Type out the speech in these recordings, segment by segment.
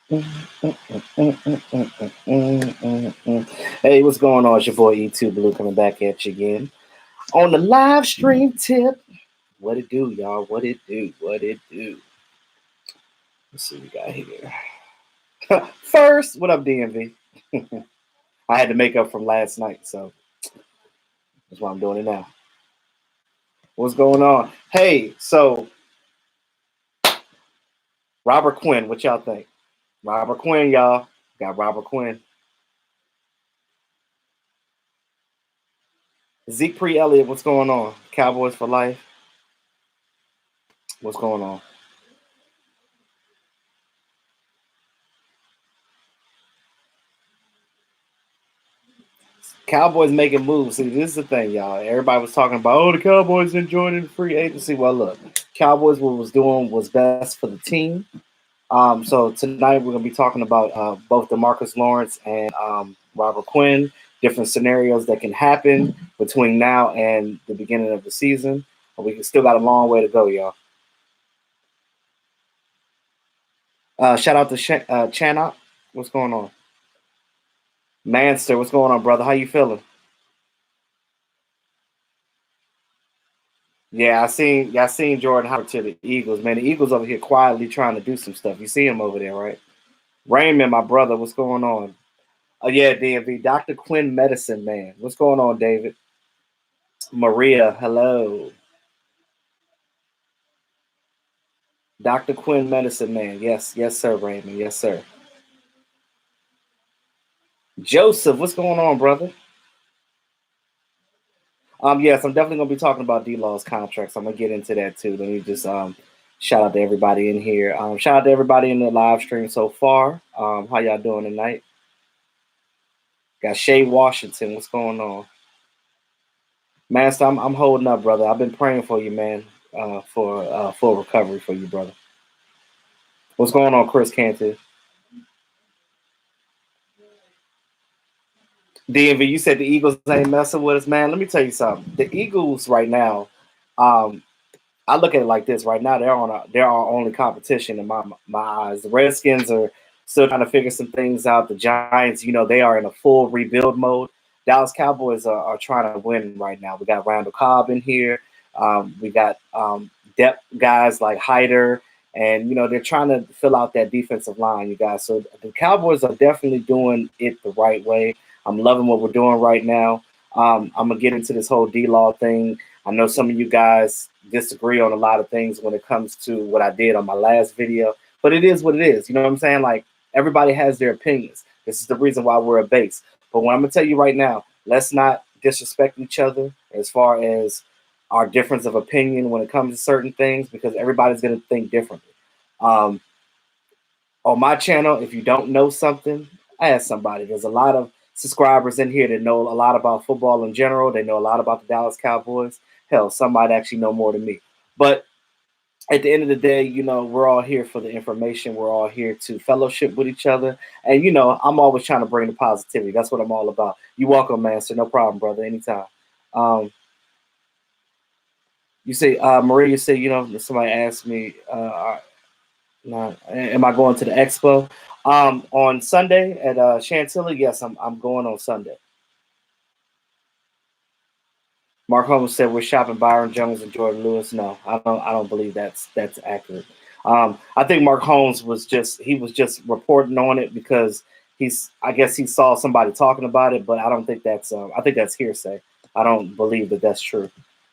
Hey, what's going on? It's your boy E2 Blue coming back at you again on the live stream tip. What it do, y'all? What it do? What it do? Let's see what we got here. First, what up, DMV? I had to make up from last night, so that's why I'm doing it now. What's going on? Hey, so Robert Quinn, what y'all think? Robert Quinn, y'all. Got Robert Quinn. Zeke Elliott, what's going on? Cowboys for life. What's going on? Cowboys making moves. See, this is the thing, y'all. Everybody was talking about, oh, the Cowboys enjoying the free agency. Well, look, Cowboys, what was doing was best for the team. So tonight we're going to be talking about both DeMarcus Lawrence and Robert Quinn, different scenarios that can happen between now and the beginning of the season. But we still got a long way to go, y'all. Shout out to Chanok. What's going on? Manster, what's going on, brother? How you feeling? Yeah, I seen Jordan Howard to the Eagles. Man, the Eagles over here quietly trying to do some stuff. You see him over there, right? Raymond, my brother, what's going on? Oh yeah, DMV, Dr. Quinn Medicine Man. What's going on, David? Maria, hello. Dr. Quinn Medicine Man. Yes, yes, sir, Raymond. Yes, sir. Joseph, what's going on, brother? Yes, I'm definitely gonna be talking about D-Law's contracts. I'm gonna get into that too. Let me just shout out to everybody in here. Shout out to everybody in the live stream so far. How y'all doing tonight? Got Shay Washington. What's going on? Master, I'm holding up, brother. I've been praying for you, man, for full recovery for you, brother. What's going on, Chris Canty? DMV, you said the Eagles ain't messing with us, man. Let me tell you something. The Eagles right now, I look at it like this. Right now, they're our only competition in my eyes. The Redskins are still trying to figure some things out. The Giants, they are in a full rebuild mode. Dallas Cowboys are trying to win right now. We got Randall Cobb in here. We got depth guys like Hyder, and they're trying to fill out that defensive line, you guys. So the Cowboys are definitely doing it the right way. I'm loving what we're doing right now. I'm gonna get into this whole D-Law thing. I know some of you guys disagree on a lot of things when it comes to what I did on my last video, but it is what it is. You know what I'm saying? Like, everybody has their opinions. This is the reason why we're a base. But what I'm gonna tell you right now, let's not disrespect each other as far as our difference of opinion when it comes to certain things, because everybody's gonna think differently. On my channel, if you don't know something, ask somebody. There's a lot of subscribers in here that know a lot about football in general. They know a lot about the Dallas Cowboys. Hell, some might actually know more than me. But at the end of the day, we're all here for the information. We're all here to fellowship with each other. And, I'm always trying to bring the positivity. That's what I'm all about. You welcome, Master. No problem, brother. Anytime. You say, Maria, you say, somebody asked me, am I going to the expo? On Sunday at Chantilly? Yes, I'm going on Sunday. Mark Holmes said we're shopping Byron Jones and Jordan Lewis. No, I don't believe that's accurate. I think Mark Holmes was just reporting on it because I guess he saw somebody talking about it, but I don't think that's I think that's hearsay. I don't believe that that's true.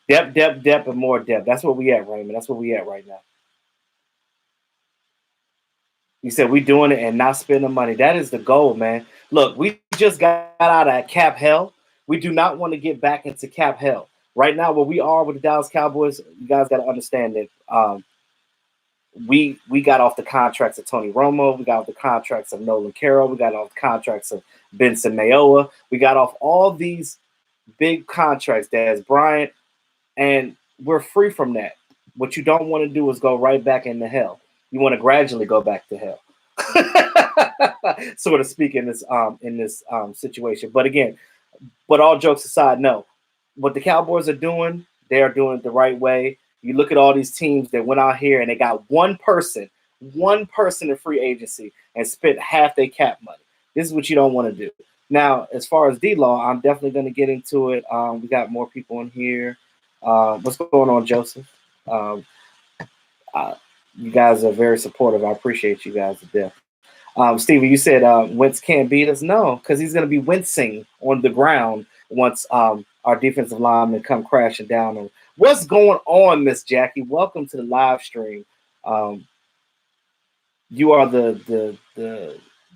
Depth, and more depth. That's what we at, Raymond. That's what we at right now. You said we doing it and not spending money. That is the goal, man. Look, we just got out of cap hell. We do not want to get back into cap hell. Right now, where we are with the Dallas Cowboys, you guys got to understand that we got off the contracts of Tony Romo. We got off the contracts of Nolan Carroll. We got off the contracts of Benson Mayowa. We got off all these big contracts, Dez Bryant, and we're free from that. What you don't want to do is go right back into hell. You want to gradually go back to hell, so to speak, in this situation. But again, all jokes aside, no, what the Cowboys are doing, they are doing it the right way. You look at all these teams that went out here and they got one person one person in free agency and spent half their cap money. This is what you don't want to do. Now, as far as D-Law, I'm definitely going to get into it. We got more people in here. What's going on, Joseph? You guys are very supportive. I appreciate you guys to death. Steven, you said Wentz can't beat us. No, because he's going to be wincing on the ground once our defensive linemen come crashing down. What's going on, Miss Jackie? Welcome to the live stream. You are the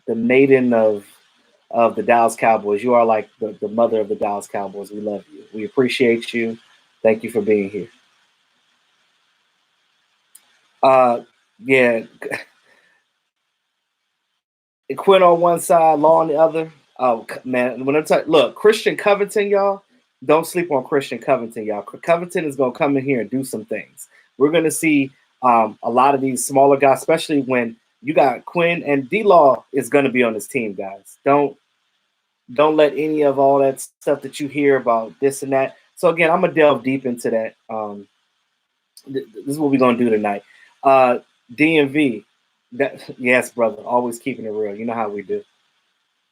maiden of the Dallas Cowboys. You are like the mother of the Dallas Cowboys. We love you. We appreciate you. Thank you for being here. Yeah. Quinn on one side, Law on the other. Oh man, when I'm talking, look, Christian Covington, y'all, don't sleep on Christian Covington, y'all. Covington is gonna come in here and do some things. We're gonna see a lot of these smaller guys, especially when you got Quinn and D-Law is gonna be on this team, guys. Don't let any of all that stuff that you hear about this and that. So again, I'm gonna delve deep into that. This is what we're gonna do tonight. DMV. Yes, brother. Always keeping it real. You know how we do.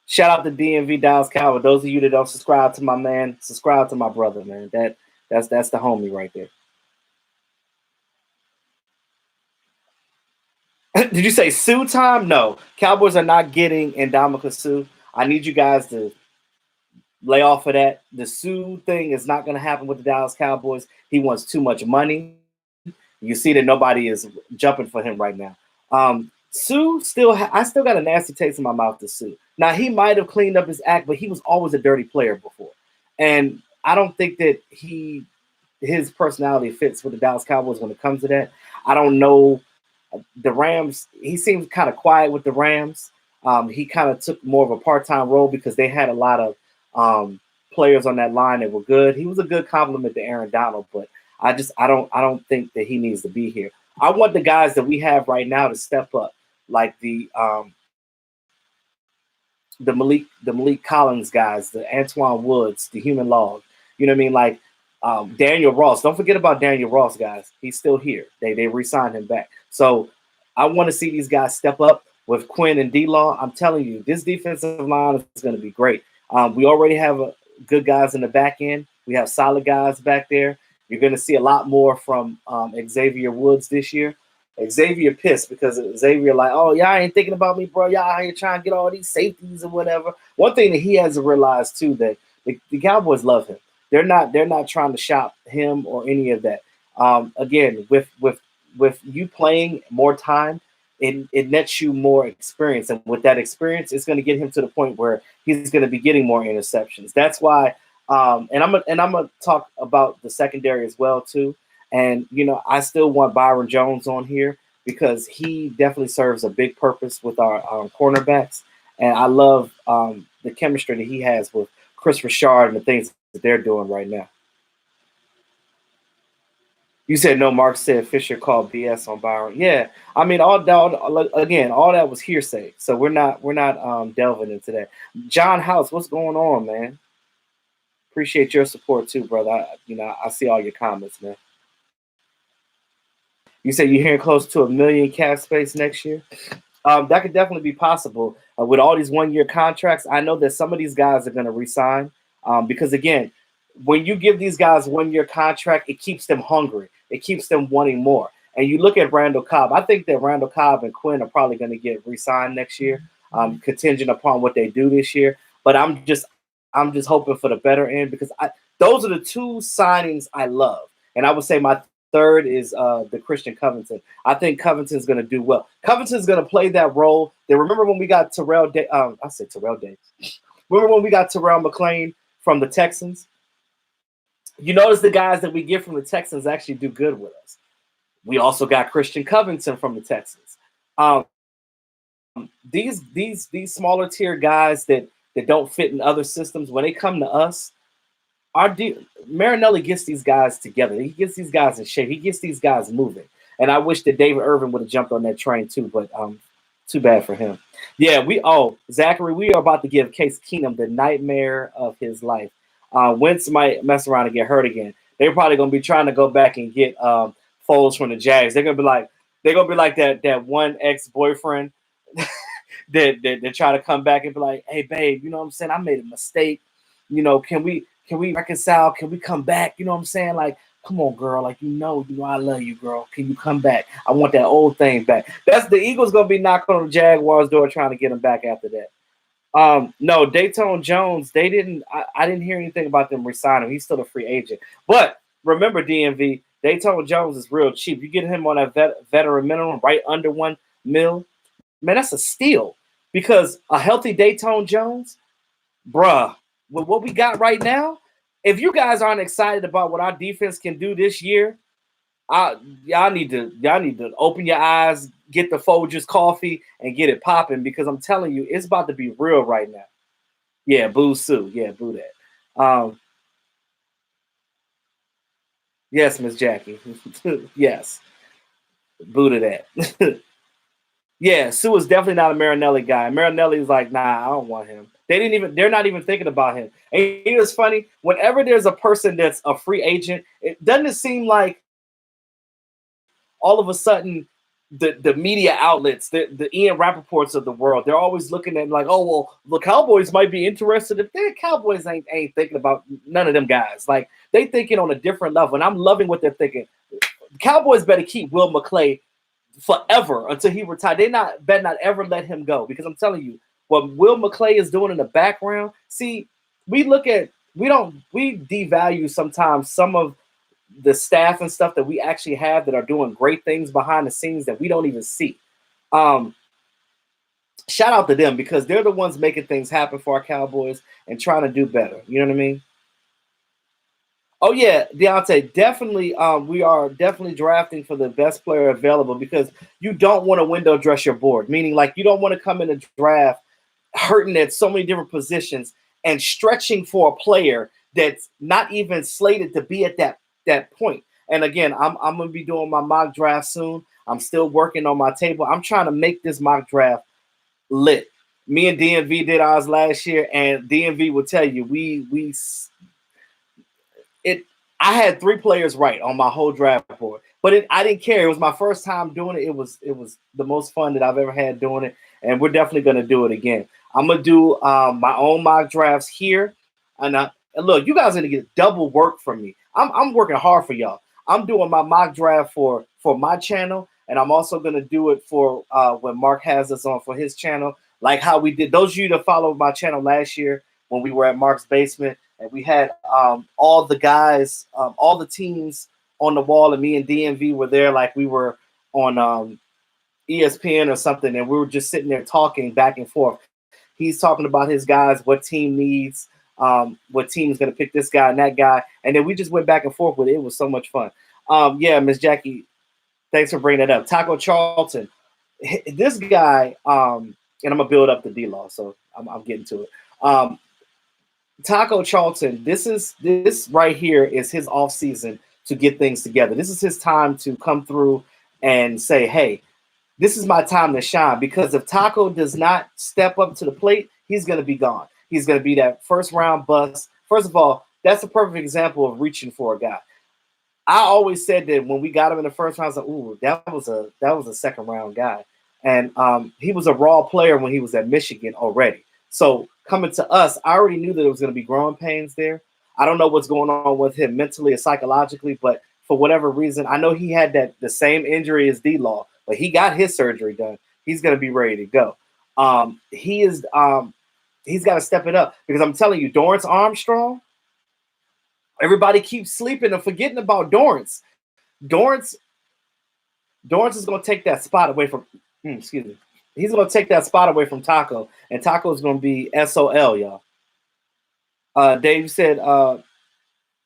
Shout out to DMV Dallas Cowboys. Those of you that don't subscribe to my man, subscribe to my brother, man. That's the homie right there. Did you say Sue time? No. Cowboys are not getting DeMarcus Sue. I need you guys to lay off of that. The Sue thing is not going to happen with the Dallas Cowboys. He wants too much money. You see that nobody is jumping for him right now. Sue I still got a nasty taste in my mouth to Sue. Now he might have cleaned up his act, but he was always a dirty player before. And I don't think that his personality fits with the Dallas Cowboys when it comes to that. I don't know. The Rams, he seems kind of quiet with the Rams. He kind of took more of a part-time role because they had a lot of players on that line that were good. He was a good compliment to Aaron Donald, but I don't think that he needs to be here. I want the guys that we have right now to step up, like the Malik Collins guys, the Antoine Woods, the Human Log. You know what I mean? Like Daniel Ross. Don't forget about Daniel Ross, guys. He's still here. They re-signed him back. So I want to see these guys step up with Quinn and D-Law. I'm telling you, this defensive line is going to be great. We already have good guys in the back end. We have solid guys back there. You're going to see a lot more from Xavier Woods this year. Xavier pissed because Xavier like, oh, y'all ain't thinking about me, bro. Y'all ain't trying to get all these safeties or whatever. One thing that he has to realize, too, that the Cowboys love him. They're not trying to shop him or any of that. Again, with you playing more time, it nets you more experience. And with that experience, it's going to get him to the point where he's going to be getting more interceptions. That's why and I'm gonna talk about the secondary as well too. And I still want Byron Jones on here because he definitely serves a big purpose with our cornerbacks. And I love the chemistry that he has with Chris Richard and the things that they're doing right now. You said no. Mark said Fisher called BS on Byron. Yeah, I mean all that was hearsay. So we're not delving into that. John House, what's going on, man? Appreciate your support too, brother. I see all your comments, man. You say you're hearing close to $1 million cap space next year. That could definitely be possible with all these 1-year contracts. I know that some of these guys are going to resign because, again, when you give these guys 1-year contract, it keeps them hungry. It keeps them wanting more. And you look at Randall Cobb. I think that Randall Cobb and Quinn are probably going to get re-signed next year, contingent upon what they do this year. But I'm just hoping for the better end because those are the two signings I love. And I would say my third is the Christian Covington. I think Covington's going to do well. Covington's going to play that role. Remember when we got Terrell Davis? I said Terrell Davis. Remember when we got Terrell McClain from the Texans? You notice the guys that we get from the Texans actually do good with us. We also got Christian Covington from the Texans. These smaller tier guys that don't fit in other systems, when they come to us, Marinelli gets these guys together. He gets these guys in shape. He gets these guys moving. And I wish that David Irvin would have jumped on that train too, but too bad for him. Yeah, Zachary, we are about to give Case Keenum the nightmare of his life. Wentz might mess around and get hurt again. They're probably going to be trying to go back and get Foles from the Jags. They're going to be like, They're gonna be like that one ex-boyfriend that try to come back and be like, hey babe, you know what I'm saying? I made a mistake. You know, can we reconcile? Can we come back? You know what I'm saying? Like, come on, girl. Like, you know I love you, girl. Can you come back? I want that old thing back. That's the Eagles gonna be knocking on the Jaguars' door trying to get him back after that. No, Dayton Jones, they didn't. I didn't hear anything about them resigning him. He's still a free agent. But remember, DMV, Dayton Jones is real cheap. You get him on a veteran minimum, right under $1 million. Man, that's a steal. Because a healthy Dayton Jones, bruh, with what we got right now, if you guys aren't excited about what our defense can do this year, y'all need to open your eyes, get the Folgers coffee, and get it popping, because I'm telling you, it's about to be real right now. Yeah, boo Sue. Yeah, boo that. Yes, Miss Jackie. Yes. Boo to that. Yeah, Sue is definitely not a Marinelli guy. Marinelli is like, nah, I don't want him. They're not even thinking about him. And it's funny, whenever there's a person that's a free agent, it doesn't seem like all of a sudden the media outlets, the Ian Rappaports of the world, they're always looking at like, oh, well, the Cowboys might be interested. If the Cowboys ain't thinking about none of them guys. Like, they thinking on a different level, and I'm loving what they're thinking. The Cowboys better keep Will McClay forever until he retires. They better not ever let him go, because I'm telling you, what Will McClay is doing in the background. See, we devalue sometimes some of the staff and stuff that we actually have that are doing great things behind the scenes that we don't even see. Shout out to them, because they're the ones making things happen for our Cowboys and trying to do better. You know what I mean? Oh yeah, Deontay, definitely. We are definitely drafting for the best player available, because you don't want to window dress your board. Meaning, like, you don't want to come in a draft hurting at so many different positions and stretching for a player that's not even slated to be at that point. And again, I'm gonna be doing my mock draft soon. I'm still working on my table. I'm trying to make this mock draft lit. Me and DMV did ours last year, and DMV will tell you I had 3 players right on my whole draft board, but I didn't care. It was my first time doing it. It was the most fun that I've ever had doing it, and we're definitely gonna do it again. I'm gonna do my own mock drafts here, and look, you guys are gonna get double work from me. I'm working hard for y'all. I'm doing my mock draft for my channel, and I'm also gonna do it for when Mark has us on for his channel, like how we did. Those of you that followed my channel last year when we were at Mark's basement, and we had all the guys, all the teams on the wall, and me and DMV were there like we were on ESPN or something, and we were just sitting there talking back and forth. He's talking about his guys, what team needs, what team is going to pick this guy and that guy, and then we just went back and forth with it. It was so much fun. Yeah, Miss Jackie, thanks for bringing that up. Taco Charlton, this guy, and I'm gonna build up the D-Law, so I'm getting to it. Taco Charlton, this right here is his off season to get things together. This is his time to come through and say, hey, this is my time to shine, because if Taco does not step up to the plate, he's going to be gone. He's going to be that first round bust. First of all, that's a perfect example of reaching for a guy. I always said that when we got him in the first round, I was like, ooh, that was a second round guy. And he was a raw player when he was at Michigan already. So coming to us, I already knew that there was going to be growing pains there. I don't know what's going on with him mentally or psychologically, but for whatever reason, I know he had the same injury as D-Law, but he got his surgery done. He's going to be ready to go. He's got to step it up, because I'm telling you, Dorrance Armstrong, everybody keeps sleeping and forgetting about Dorrance. Dorrance is going to take that spot away from, excuse me. He's going to take that spot away from Taco, and Taco is going to be SOL, y'all. Dave said, oh,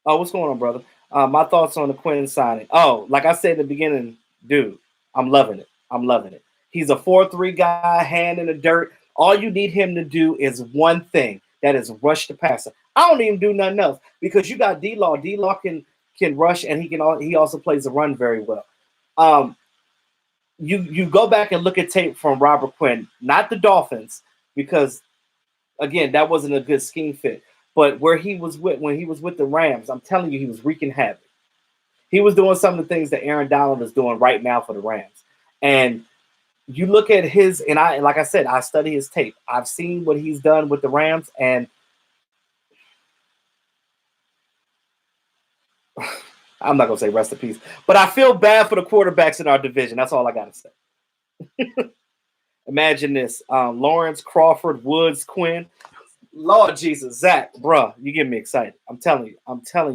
what's going on, brother? My thoughts on the Quinn signing. Oh, like I said in the beginning, dude, I'm loving it. I'm loving it. He's a 4-3 guy, hand in the dirt. All you need him to do is one thing, that is rush the passer. I don't even do nothing else, because you got D-Law. D-Law can rush, and he also plays the run very well. You go back and look at tape from Robert Quinn, not the Dolphins, because again, that wasn't a good scheme fit. But when he was with the Rams, I'm telling you, he was wreaking havoc. He was doing some of the things that Aaron Donald is doing right now for the Rams. And you look at his, and like I said, I study his tape. I've seen what he's done with the Rams, and I'm not gonna say rest in peace, but I feel bad for the quarterbacks in our division. That's all I gotta say. Imagine this: Lawrence, Crawford, Woods, Quinn. Lord Jesus, Zach, bruh, you get me excited. I'm telling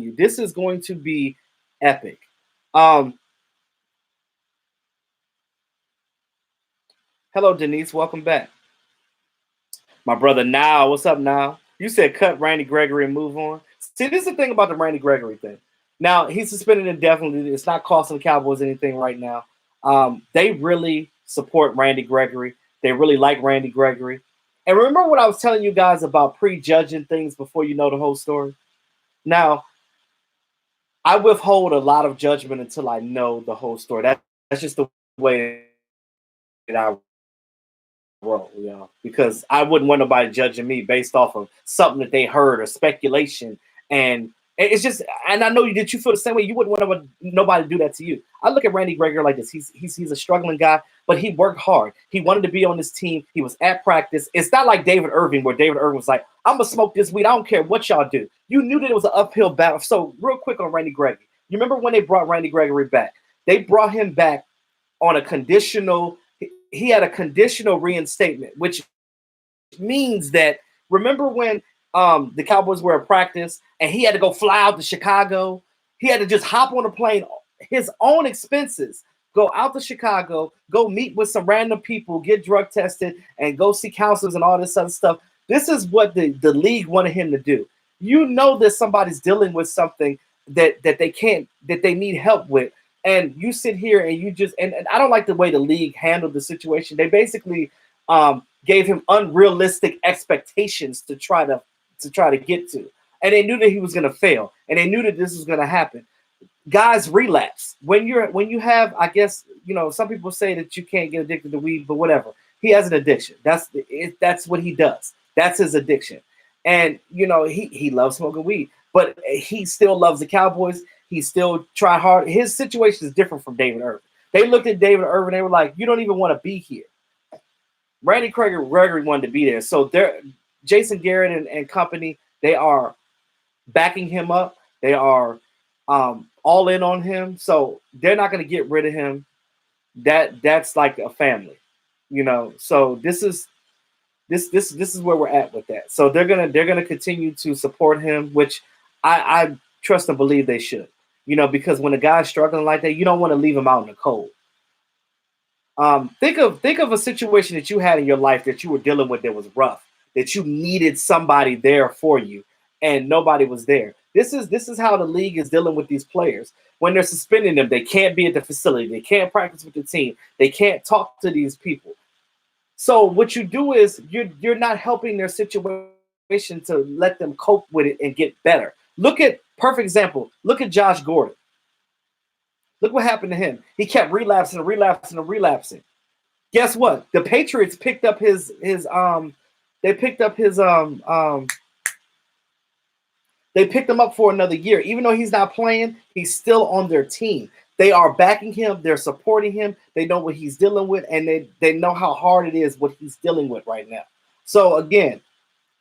you, this is going to be epic. Hello, Denise. Welcome back. My brother Now. What's up, Now? You said cut Randy Gregory and move on. See, this is the thing about the Randy Gregory thing. Now, he's suspended indefinitely. It's not costing the Cowboys anything right now. They really support Randy Gregory. They really like Randy Gregory. And remember what I was telling you guys about prejudging things before you know the whole story? Now, I withhold a lot of judgment until I know the whole story. That's just the way that I roll, because I wouldn't want nobody judging me based off of something that they heard or speculation. And it's just, and I know that you feel the same way. You wouldn't want nobody to do that to you. I look at Randy Gregory like this. He's a struggling guy, but he worked hard. He wanted to be on this team. He was at practice. It's not like David Irving, where David Irving was like, I'm gonna smoke this weed. I don't care what y'all do. You knew that it was an uphill battle. So real quick on Randy Gregory. You remember when they brought Randy Gregory back? They brought him back on a conditional. He had a conditional reinstatement, which means that, remember when the Cowboys were at practice and he had to go fly out to Chicago? He had to just hop on a plane, his own expenses, go out to Chicago, go meet with some random people, get drug tested, and go see counselors and all this other stuff. This is what the league wanted him to do. You know that somebody's dealing with something that they need help with. And you sit here and you just, and I don't like the way the league handled the situation. They basically gave him unrealistic expectations to try to get to. And they knew that he was going to fail. And they knew that this was going to happen. Guys relapse. When you have, I guess, some people say that you can't get addicted to weed, but whatever. He has an addiction. That's what he does. That's his addiction. And, he loves smoking weed, but he still loves the Cowboys. He still tried hard. His situation is different from David Irving. They looked at David Irving. They were like, you don't even want to be here. Randy Gregory wanted to be there. So Jason Garrett and company, they are backing him up. They are all in on him. So they're not going to get rid of him. That's like a family, So this is where we're at with that. So they're gonna continue to support him, which I trust and believe they should. Because when a guy's struggling like that, you don't want to leave him out in the cold. Think of a situation that you had in your life that you were dealing with that was rough, that you needed somebody there for you, and nobody was there. This is how the league is dealing with these players. When they're suspending them, they can't be at the facility. They can't practice with the team. They can't talk to these people. So what you do is you're not helping their situation to let them cope with it and get better. Perfect example. Look at Josh Gordon. Look what happened to him. He kept relapsing and relapsing and relapsing. Guess what? The Patriots picked up his they picked him up for another year. Even though he's not playing, he's still on their team. They are backing him. They're supporting him. They know what he's dealing with, and they know how hard it is what he's dealing with right now. So again,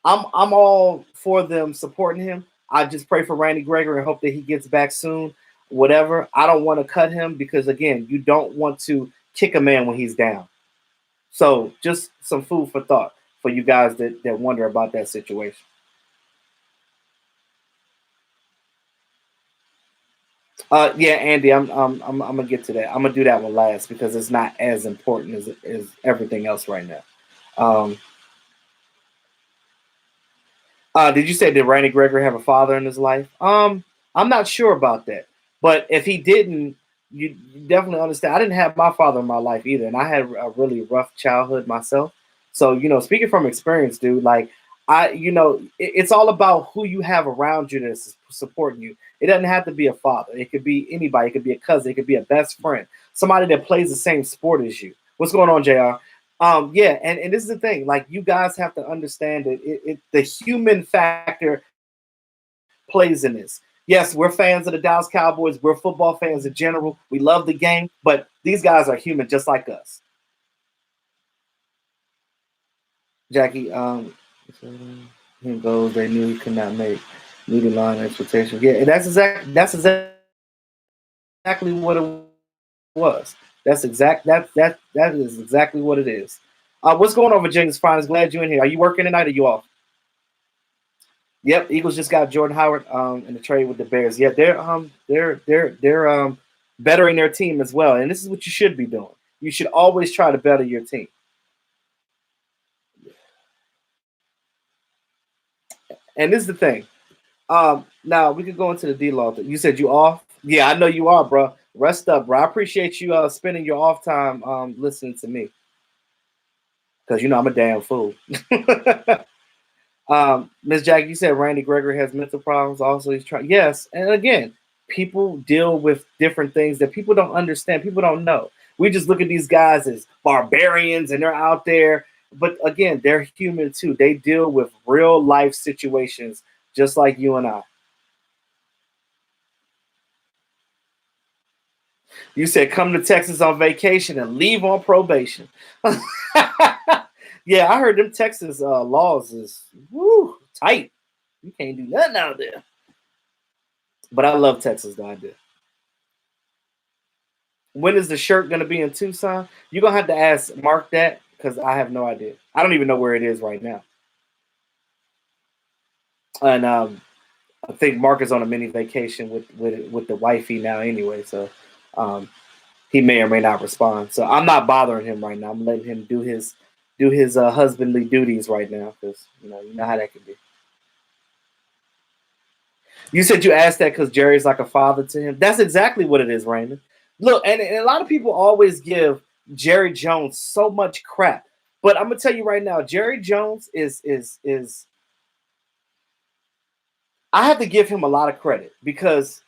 I'm all for them supporting him. I just pray for Randy Gregory and hope that he gets back soon. Whatever. I don't want to cut him because, again, you don't want to kick a man when he's down. So just some food for thought for you guys that wonder about that situation. Yeah, Andy, I'm gonna get to that. I'm gonna do that one last because it's not as important as everything else right now. Did you say did Randy Gregory have a father in his life? I'm not sure about that, but if he didn't, you definitely understand. I didn't have my father in my life either, and I had a really rough childhood myself. So speaking from experience, dude, like it's all about who you have around you that's supporting you. It doesn't have to be a father. It could be anybody. It could be a cousin. It could be a best friend, somebody that plays the same sport as you. What's going on, JR? Yeah, and this is the thing. Like, you guys have to understand that the human factor plays in this. Yes, we're fans of the Dallas Cowboys. We're football fans in general. We love the game, but these guys are human just like us. Jackie, here goes. They knew he could not make meeting line expectations. Yeah, exactly what it was. That is exactly what it is. What's going on, Virginia's finest? Glad you're in here. Are you working tonight or you off? Yep, Eagles just got Jordan Howard in the trade with the Bears. Yeah, they're bettering their team as well, and this is what you should be doing. You should always try to better your team. And this is the thing. Now we could go into the D-Law. You said you off? Yeah, I know you are, bro. Rest up, bro. I appreciate you spending your off time listening to me. Because you know I'm a damn fool. Ms. Jackie, you said Randy Gregory has mental problems. Also, he's trying. Yes, and again, people deal with different things that people don't understand. People don't know. We just look at these guys as barbarians, and they're out there. But again, they're human too. They deal with real life situations, just like you and I. You said come to Texas on vacation and leave on probation. Yeah, I heard them Texas laws is tight. You can't do nothing out there. But I love Texas, though. I do. When is the shirt going to be in Tucson? You're going to have to ask Mark that because I have no idea. I don't even know where it is right now. And I think Mark is on a mini vacation with the wifey now anyway. So he may or may not respond. So I'm not bothering him right now. I'm letting him do his husbandly duties right now because you know how that can be. You said you asked that because Jerry's like a father to him. That's exactly what it is, Raymond. Look, and a lot of people always give Jerry Jones so much crap, but I'm gonna tell you right now, Jerry Jones is. I have to give him a lot of credit because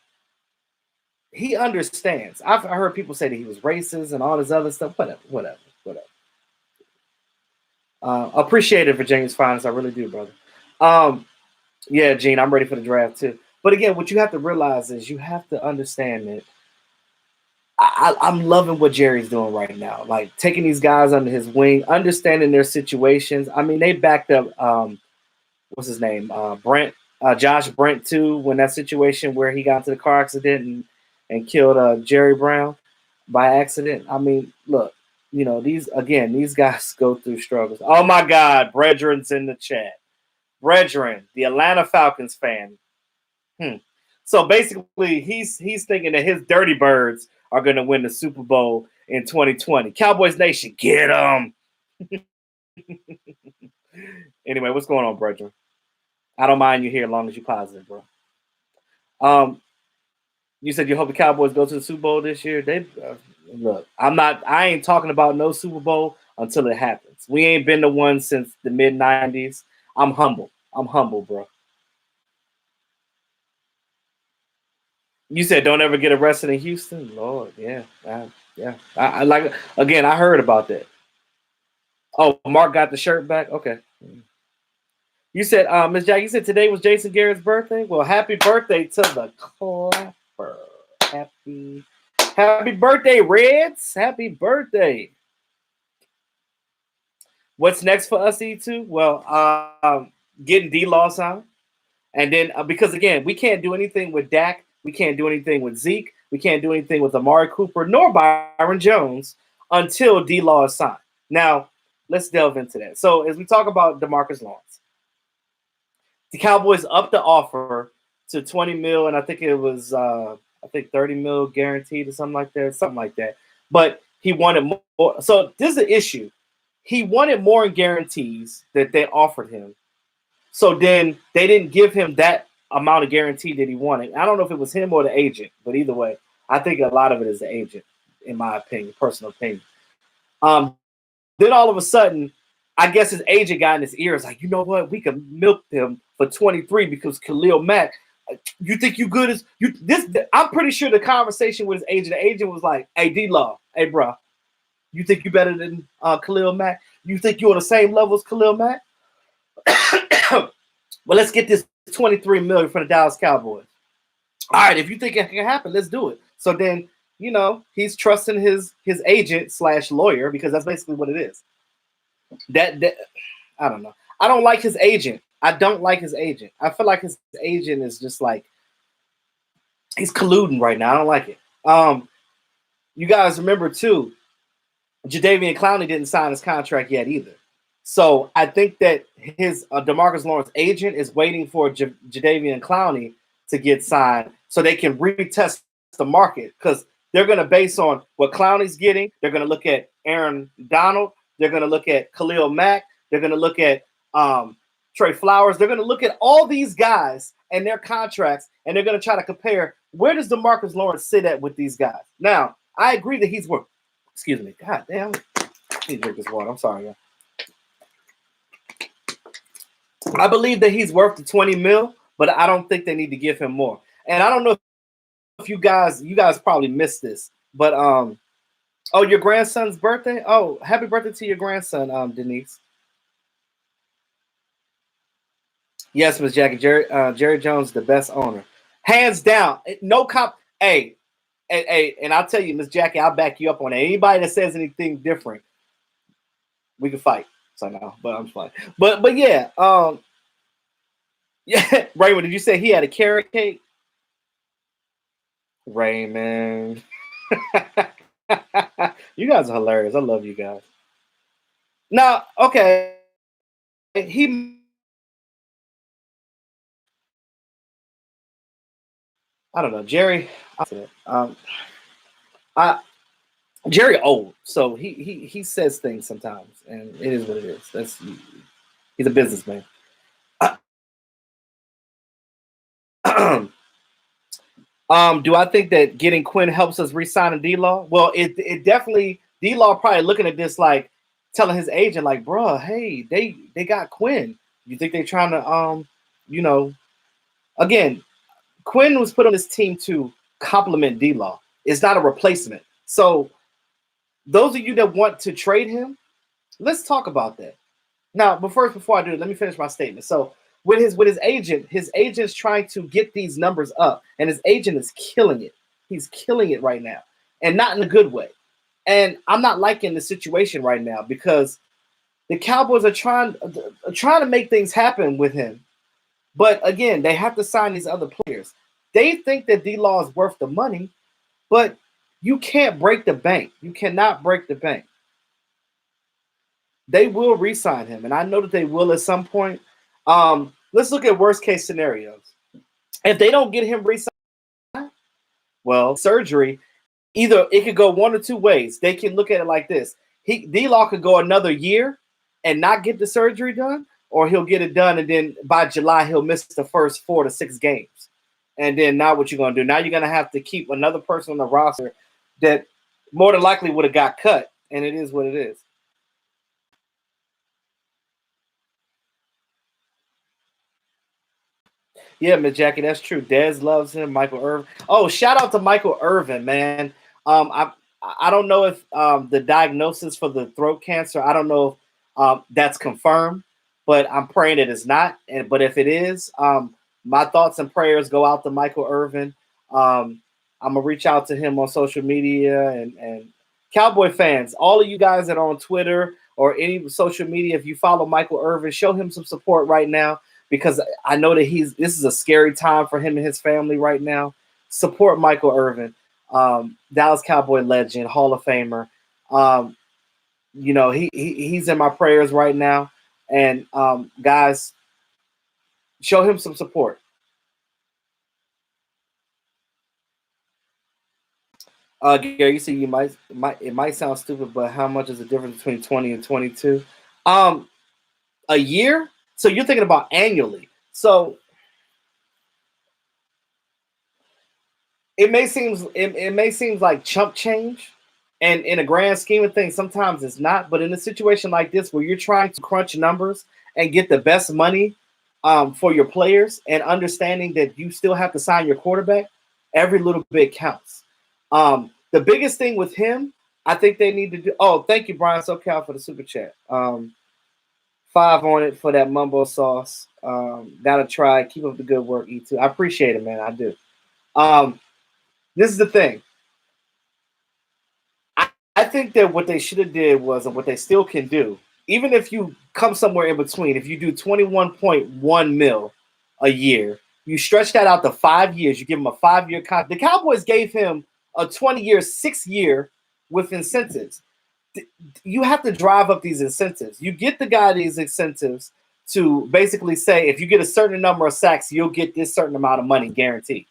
he understands. I've heard people say that he was racist and all this other stuff. Whatever. Appreciate it, Virginia's finest. I really do, brother. Yeah, Gene, I'm ready for the draft too. But again, what you have to realize is you have to understand that I'm loving what Jerry's doing right now. Like taking these guys under his wing, understanding their situations. I mean, they backed up what's his name? Josh Brent too, when that situation where he got into the car accident and killed Jerry Brown by accident. I mean, look, these guys go through struggles. Oh my God, Brethren's in the chat. Brethren, the Atlanta Falcons fan. So basically, he's thinking that his Dirty Birds are going to win the Super Bowl in 2020. Cowboys Nation, get them. Anyway, what's going on, Brethren? I don't mind you here as long as you're positive, bro. You said you hope the Cowboys go to the Super Bowl this year. Look, I ain't talking about no Super Bowl until it happens. We ain't been to one since the mid-90s. I'm humble, bro. You said don't ever get arrested in Houston? Lord, yeah. I like, again, I heard about that. Oh, Mark got the shirt back? Okay. You said, Ms. Jack, you said today was Jason Garrett's birthday? Well, happy birthday to the Clapper. Happy birthday, Reds. Happy birthday. What's next for us, E2? Well, getting D-Law signed. And then, because again, we can't do anything with Dak. We can't do anything with Zeke. We can't do anything with Amari Cooper nor Byron Jones until D-Law is signed. Now, let's delve into that. So, as we talk about DeMarcus Lawrence, the Cowboys upped the offer to $20 million, and I think it was, $30 million guaranteed or something like that. But he wanted more. So, this is an issue. He wanted more in guarantees that they offered him. So then they didn't give him that amount of guarantee that he wanted. I don't know if it was him or the agent, but either way, I think a lot of it is the agent, in my opinion, personal opinion. Then all of a sudden, I guess his agent got in his ears like, you know what? We can milk them for 23 because Khalil Mack. You think you good as you? I'm pretty sure the conversation with his agent. The agent was like, "Hey, D-Law, hey, bro, you think you better than Khalil Mack? You think you're on the same level as Khalil Mack?" Well, let's get this $23 million from the Dallas Cowboys. All right, if you think it can happen, let's do it. So then, he's trusting his agent / lawyer, because that's basically what it is. That I don't know. I don't like his agent. I don't like his agent. I feel like his agent is just like he's colluding right now. I don't like it. You guys remember too, Jadeveon Clowney didn't sign his contract yet either. So I think that his DeMarcus Lawrence agent is waiting for Jadeveon Clowney to get signed so they can retest the market, because they're going to base on what Clowney's getting. They're going to look at Aaron Donald. They're going to look at Khalil Mack. They're going to look at Trey Flowers. They're going to look at all these guys and their contracts, and they're going to try to compare, where does DeMarcus Lawrence sit at with these guys? Now, I agree that he's worth. Excuse me. God damn. I need to drink this water. I'm sorry, y'all. I believe that he's worth the 20 mil, but I don't think they need to give him more. And I don't know if you guys probably missed this, but oh, your grandson's birthday? Oh, happy birthday to your grandson, Denise. Yes, Miss Jackie. Jerry Jones, the best owner, hands down. No comp. Hey, and I'll tell you, Miss Jackie, I'll back you up on it. Anybody that says anything different, we can fight. So no, but I'm fine. But yeah, yeah. Raymond, did you say he had a carrot cake? Raymond, you guys are hilarious. I love you guys. Now, okay, I don't know, Jerry. Jerry old, so he says things sometimes, and it is what it is. He's a businessman. Do I think that getting Quinn helps us re-sign D-Law? Well, it definitely, D-Law probably looking at this like telling his agent, like, bro, hey, they got Quinn. You think they're trying to again, Quinn was put on this team to complement D-Law. It's not a replacement. So those of you that want to trade him, let's talk about that. Now, before I do it, let me finish my statement. So with his agent's trying to get these numbers up, and his agent is killing it. He's killing it right now, and not in a good way. And I'm not liking the situation right now, because the Cowboys are trying to make things happen with him. But again, they have to sign these other players. They think that D-Law is worth the money, but you can't break the bank. You cannot break the bank. They will re-sign him, and I know that they will at some point. Let's look at worst case scenarios. If they don't get him re-signed, well, surgery, either it could go one or two ways. They can look at it like this: D-Law could go another year and not get the surgery done, or he'll get it done, and then by July he'll miss the first 4 to 6 games. And then now what you're gonna do? Now you're gonna have to keep another person on the roster that more than likely would have got cut, and it is what it is. Yeah, Miss Jackie, that's true. Dez loves him. Michael Irvin. Oh, shout out to Michael Irvin, man. I don't know if the diagnosis for the throat cancer, I don't know if that's confirmed, but I'm praying it is not. But if it is, my thoughts and prayers go out to Michael Irvin. I'm gonna reach out to him on social media, and Cowboy fans, all of you guys that are on Twitter or any social media, if you follow Michael Irvin, show him some support right now, because I know that this is a scary time for him and his family right now. Support Michael Irvin, Dallas Cowboy legend, Hall of Famer. He's in my prayers right now, and guys, show him some support. Gary, you see, it might sound stupid, but how much is the difference between 20 and 22? A year. So you're thinking about annually. So it may seem like chump change, and in a grand scheme of things, sometimes it's not. But in a situation like this, where you're trying to crunch numbers and get the best money for your players, and understanding that you still have to sign your quarterback, every little bit counts. The biggest thing with him, I think they need to do. Oh, thank you, Brian SoCal, for the super chat. 5 on it for that mumbo sauce. Gotta try. Keep up the good work, E2. I appreciate it, man. I do. This is the thing. I think that what they should have did was, and what they still can do, even if you come somewhere in between, if you do 21.1 mil a year, you stretch that out to 5 years, you give him a 5-year contract. The Cowboys gave him a 20-year, 6-year with incentives. You have to drive up these incentives. You get the guy these incentives to basically say, if you get a certain number of sacks, you'll get this certain amount of money guaranteed.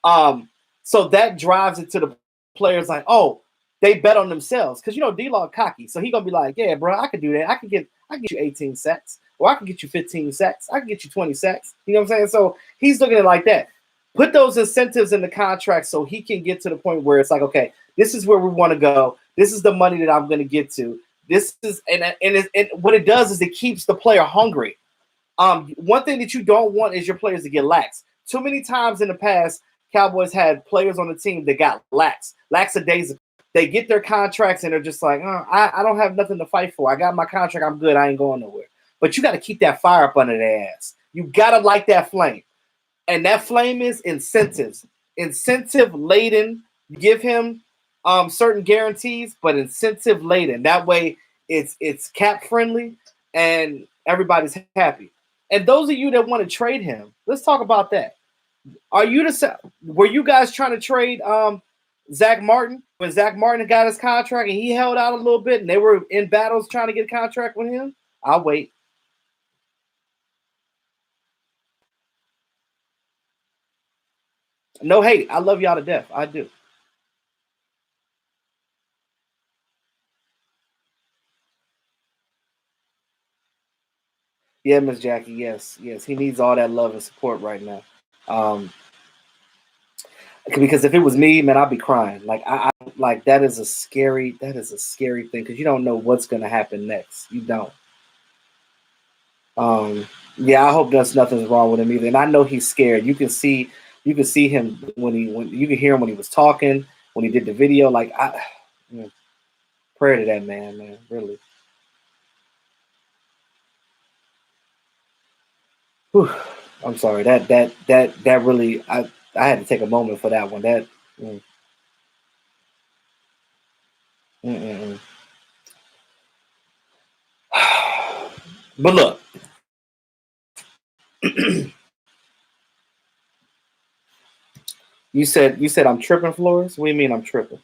So that drives it to the players like, oh, they bet on themselves, because D-Log cocky, so he gonna be like, yeah, bro, I can do that. I can get you 18 sacks, or I can get you 15 sacks. I can get you 20 sacks. You know what I'm saying? So he's looking at it like that. Put those incentives in the contract so he can get to the point where it's like, okay, this is where we want to go. This is the money that I'm going to get to. This is and what it does is it keeps the player hungry. One thing that you don't want is your players to get lax. Too many times in the past, Cowboys had players on the team that got lackadaisical. They get their contracts and they're just like, I don't have nothing to fight for. I got my contract. I'm good. I ain't going nowhere. But you got to keep that fire up under their ass. You got to light that flame. And that flame is incentives. Incentive laden. Give him certain guarantees, but incentive laden. That way it's cap friendly and everybody's happy. And those of you that want to trade him, let's talk about that. Were you guys trying to trade Zach Martin when Zach Martin got his contract and he held out a little bit and they were in battles trying to get a contract with him? I'll wait. No hate. I love y'all to death. I do. Yeah, Miss Jackie. Yes. He needs all that love and support right now. Because if it was me, man, I'd be crying. Like like that is a scary thing, because you don't know what's gonna happen next. You don't. Yeah, I hope nothing's wrong with him either. And I know he's scared. You can see him when you can hear him when he was talking, when he did the video. Like prayer to that man, really. Whew. I'm sorry. That really I had to take a moment for that one. That But look, you said I'm tripping, Flores? What do you mean I'm tripping?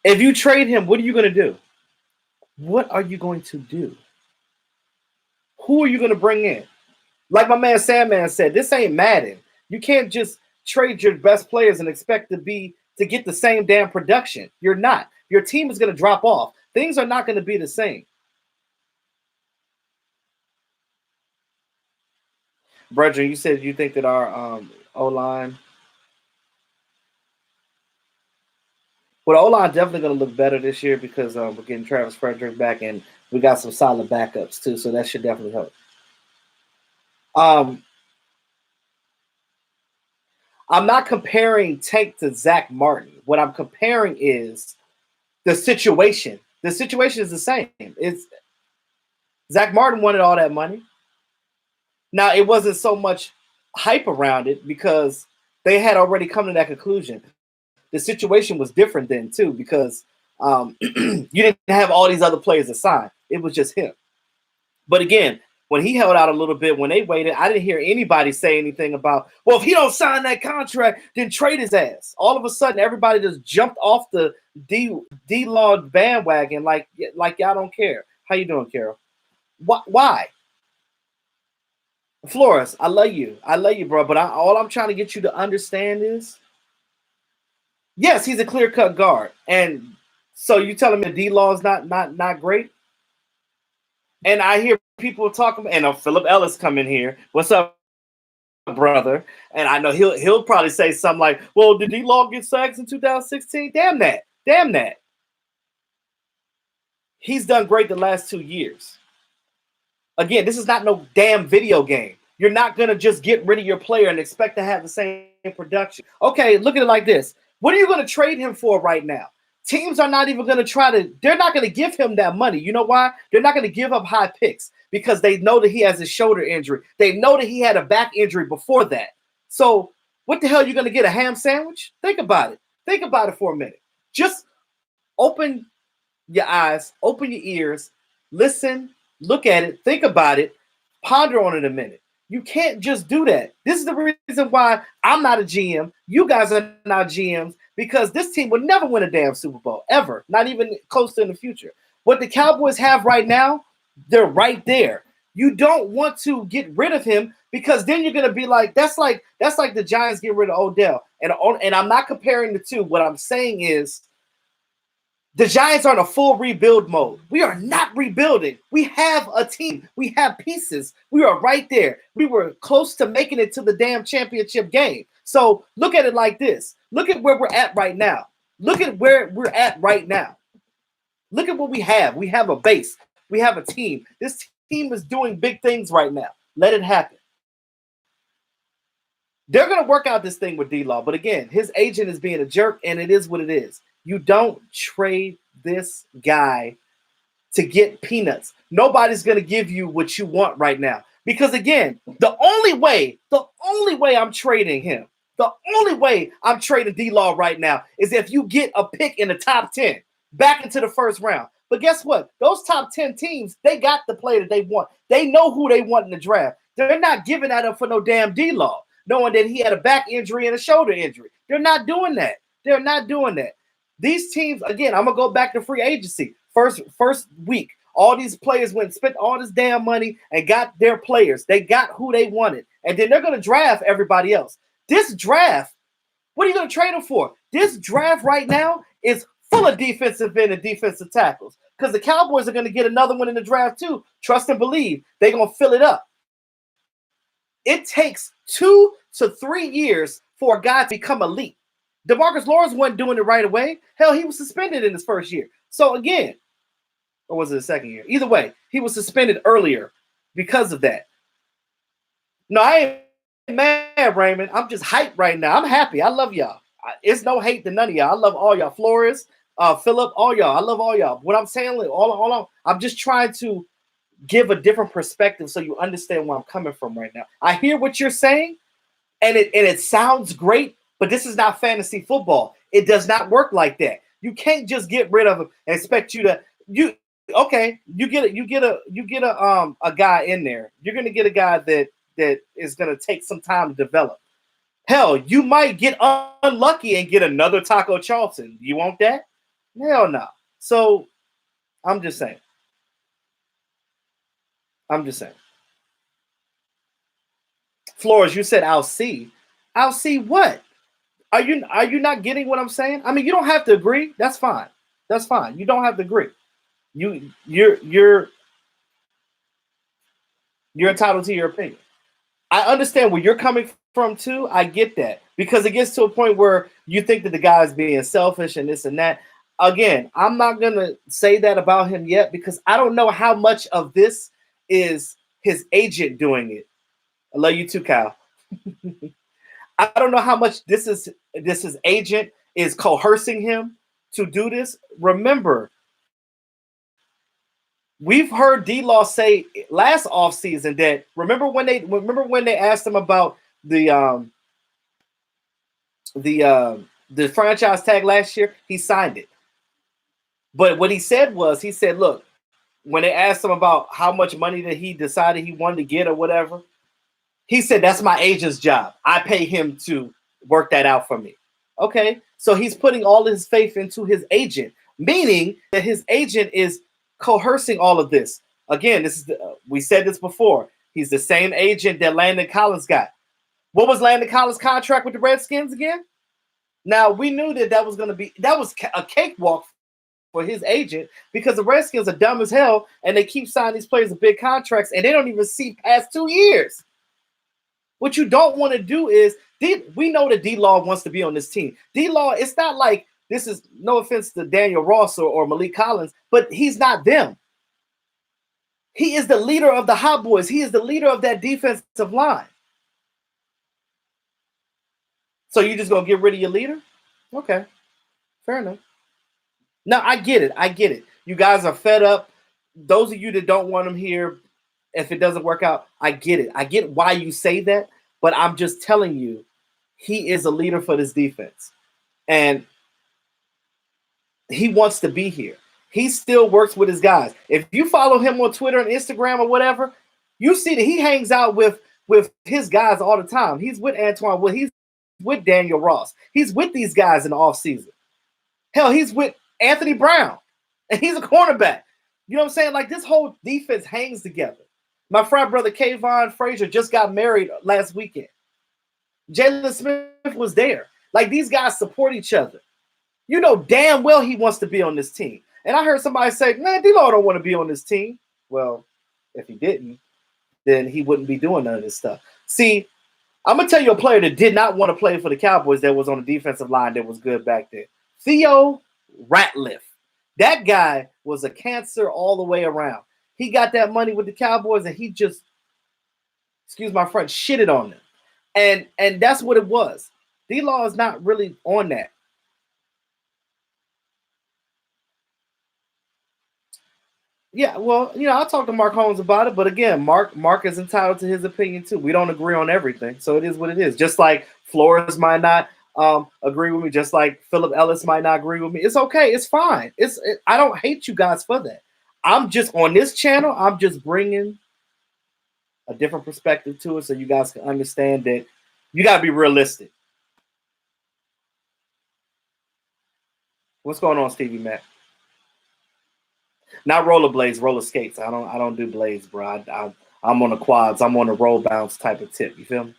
If you trade him, what are you going to do? What are you going to do? Who are you going to bring in? Like my man Sandman said, this ain't Madden. You can't just trade your best players and expect to get the same damn production. You're not. Your team is going to drop off. Things are not going to be the same. Brethren, you said you think that our O-line. Well, O-line definitely going to look better this year because we're getting Travis Frederick back, and we got some solid backups too, so that should definitely help. I'm not comparing Tank to Zach Martin. What I'm comparing is the situation. The situation is the same. It's Zach Martin wanted all that money. Now, it wasn't so much hype around it because they had already come to that conclusion. The situation was different then too, because you didn't have all these other players assigned. It was just him. But again, when he held out a little bit, when they waited, I didn't hear anybody say anything about, well, if he don't sign that contract, then trade his ass. All of a sudden, everybody just jumped off the D-Log bandwagon like y'all don't care. How you doing, Carol? Why? Flores, I love you, bro. But all I'm trying to get you to understand is, yes, he's a clear-cut guard. And so you telling me D-Law is not great? And I hear people talking, and Philip Ellis come in here. What's up, brother? And I know he'll probably say something like, well, did D-Law get sacks in 2016? Damn that. He's done great the last 2 years. Again, this is not no damn video game. You're not going to just get rid of your player and expect to have the same production. Okay, look at it like this. What are you going to trade him for right now? teams are not even going to they're not going to give him that money. You know why? They're not going to give up high picks because they know that he has a shoulder injury. They know that he had a back injury before that. So what the hell are you going to get, a ham sandwich? Think about it. Think about it for a minute. Just open your eyes, open your ears, listen, look at it, think about it, ponder on it a minute. You can't just do that. This is the reason why I'm not a GM. You guys are not GMs, because this team would never win a damn Super Bowl, ever. Not even close to in the future. What the Cowboys have right now, they're right there. You don't want to get rid of him, because then you're going to be like, that's like the Giants get rid of Odell. And I'm not comparing the two. What I'm saying is, the Giants are in a full rebuild mode. We are not rebuilding. We have a team. We have pieces. We are right there. We were close to making it to the damn championship game. So look at it like this. Look at where we're at right now. Look at where we're at right now. Look at what we have. We have a base. We have a team. This team is doing big things right now. Let it happen. They're going to work out this thing with D-Law. But again, his agent is being a jerk, and it is what it is. You don't trade this guy to get peanuts. Nobody's going to give you what you want right now. Because again, the only way I'm trading him, the only way I'm trading D-Law right now is if you get a pick in the top 10 back into the first round. But guess what? Those top 10 teams, they got the player that they want. They know who they want in the draft. They're not giving that up for no damn D-Law, knowing that he had a back injury and a shoulder injury. They're not doing that. They're not doing that. These teams, again, I'm going to go back to free agency. First week, all these players went and spent all this damn money and got their players. They got who they wanted. And then they're going to draft everybody else. This draft, what are you going to trade them for? This draft right now is full of defensive end and defensive tackles, because the Cowboys are going to get another one in the draft too. Trust and believe. They're going to fill it up. It takes 2 to 3 years for a guy to become elite. DeMarcus Lawrence wasn't doing it right away. Hell, he was suspended in his first year. So again, or was it the second year? Either way, he was suspended earlier because of that. No, I ain't mad, Raymond. I'm just hyped right now. I'm happy. I love y'all. It's no hate to none of y'all. I love all y'all. Flores, Phillip, all y'all. I love all y'all. What I'm saying, I'm just trying to give a different perspective so you understand where I'm coming from right now. I hear what you're saying, and it sounds great. But this is not fantasy football. It does not work like that. You can't just get rid of him and expect you get a guy in there. You're gonna get a guy that is gonna take some time to develop. Hell, you might get unlucky and get another Taco Charlton. You want that? Hell no. So I'm just saying. Flores, you said I'll see. I'll see what? Are you not getting what I'm saying? I mean, you don't have to agree. That's fine. That's fine. You don't have to agree. You're entitled to your opinion. I understand where you're coming from too. I get that, because it gets to a point where you think that the guy's being selfish and this and that. Again, I'm not gonna say that about him yet, because I don't know how much of this is his agent doing it. I love you too, Kyle. I don't know how much this is his agent is coercing him to do this. Remember, we've heard D-Law say last offseason that remember when they asked him about the franchise tag last year, he signed it. But what he said, look, when they asked him about how much money that he decided he wanted to get or whatever, he said, that's my agent's job. I pay him to work that out for me. Okay, so he's putting all his faith into his agent, meaning that his agent is coercing all of this. Again, we said this before. He's the same agent that Landon Collins got. What was Landon Collins' contract with the Redskins again? Now, we knew that was a cakewalk for his agent, because the Redskins are dumb as hell, and they keep signing these players to big contracts, and they don't even see past 2 years. What you don't want to do is, we know that D-Law wants to be on this team. D-Law, it's not like this is, no offense to Daniel Ross or Malik Collins, but he's not them. He is the leader of the Hot Boys. He is the leader of that defensive line. So you just going to get rid of your leader? Okay, fair enough. No, I get it. I get it. You guys are fed up. Those of you that don't want him here, if it doesn't work out, I get it. I get why you say that, but I'm just telling you, he is a leader for this defense. And he wants to be here. He still works with his guys. If you follow him on Twitter and Instagram or whatever, you see that he hangs out with his guys all the time. He's with Antoine Wood. He's with Daniel Ross. He's with these guys in the offseason. Hell, he's with Anthony Brown, and he's a cornerback. You know what I'm saying? Like, this whole defense hangs together. My frat brother Kayvon Frazier just got married last weekend. Jalen Smith was there. Like, these guys support each other. You know damn well he wants to be on this team. And I heard somebody say, man, D-Law don't want to be on this team. Well, if he didn't, then he wouldn't be doing none of this stuff. See, I'm going to tell you a player that did not want to play for the Cowboys that was on the defensive line that was good back then. Theo Ratliff. That guy was a cancer all the way around. He got that money with the Cowboys, and he just, excuse my French, shitted on them. And that's what it was. D-Law is not really on that. Yeah, well, you know, I'll talk to Mark Holmes about it, but again, Mark is entitled to his opinion too. We don't agree on everything, so it is what it is. Just like Flores might not agree with me, just like Philip Ellis might not agree with me. It's okay. It's fine. I don't hate you guys for that. I'm just on this channel. I'm just bringing a different perspective to it, so you guys can understand that you got to be realistic. What's going on, Stevie Mac? Not rollerblades, roller skates. I don't do blades, bro. I'm on the quads. I'm on the roll bounce type of tip. You feel me?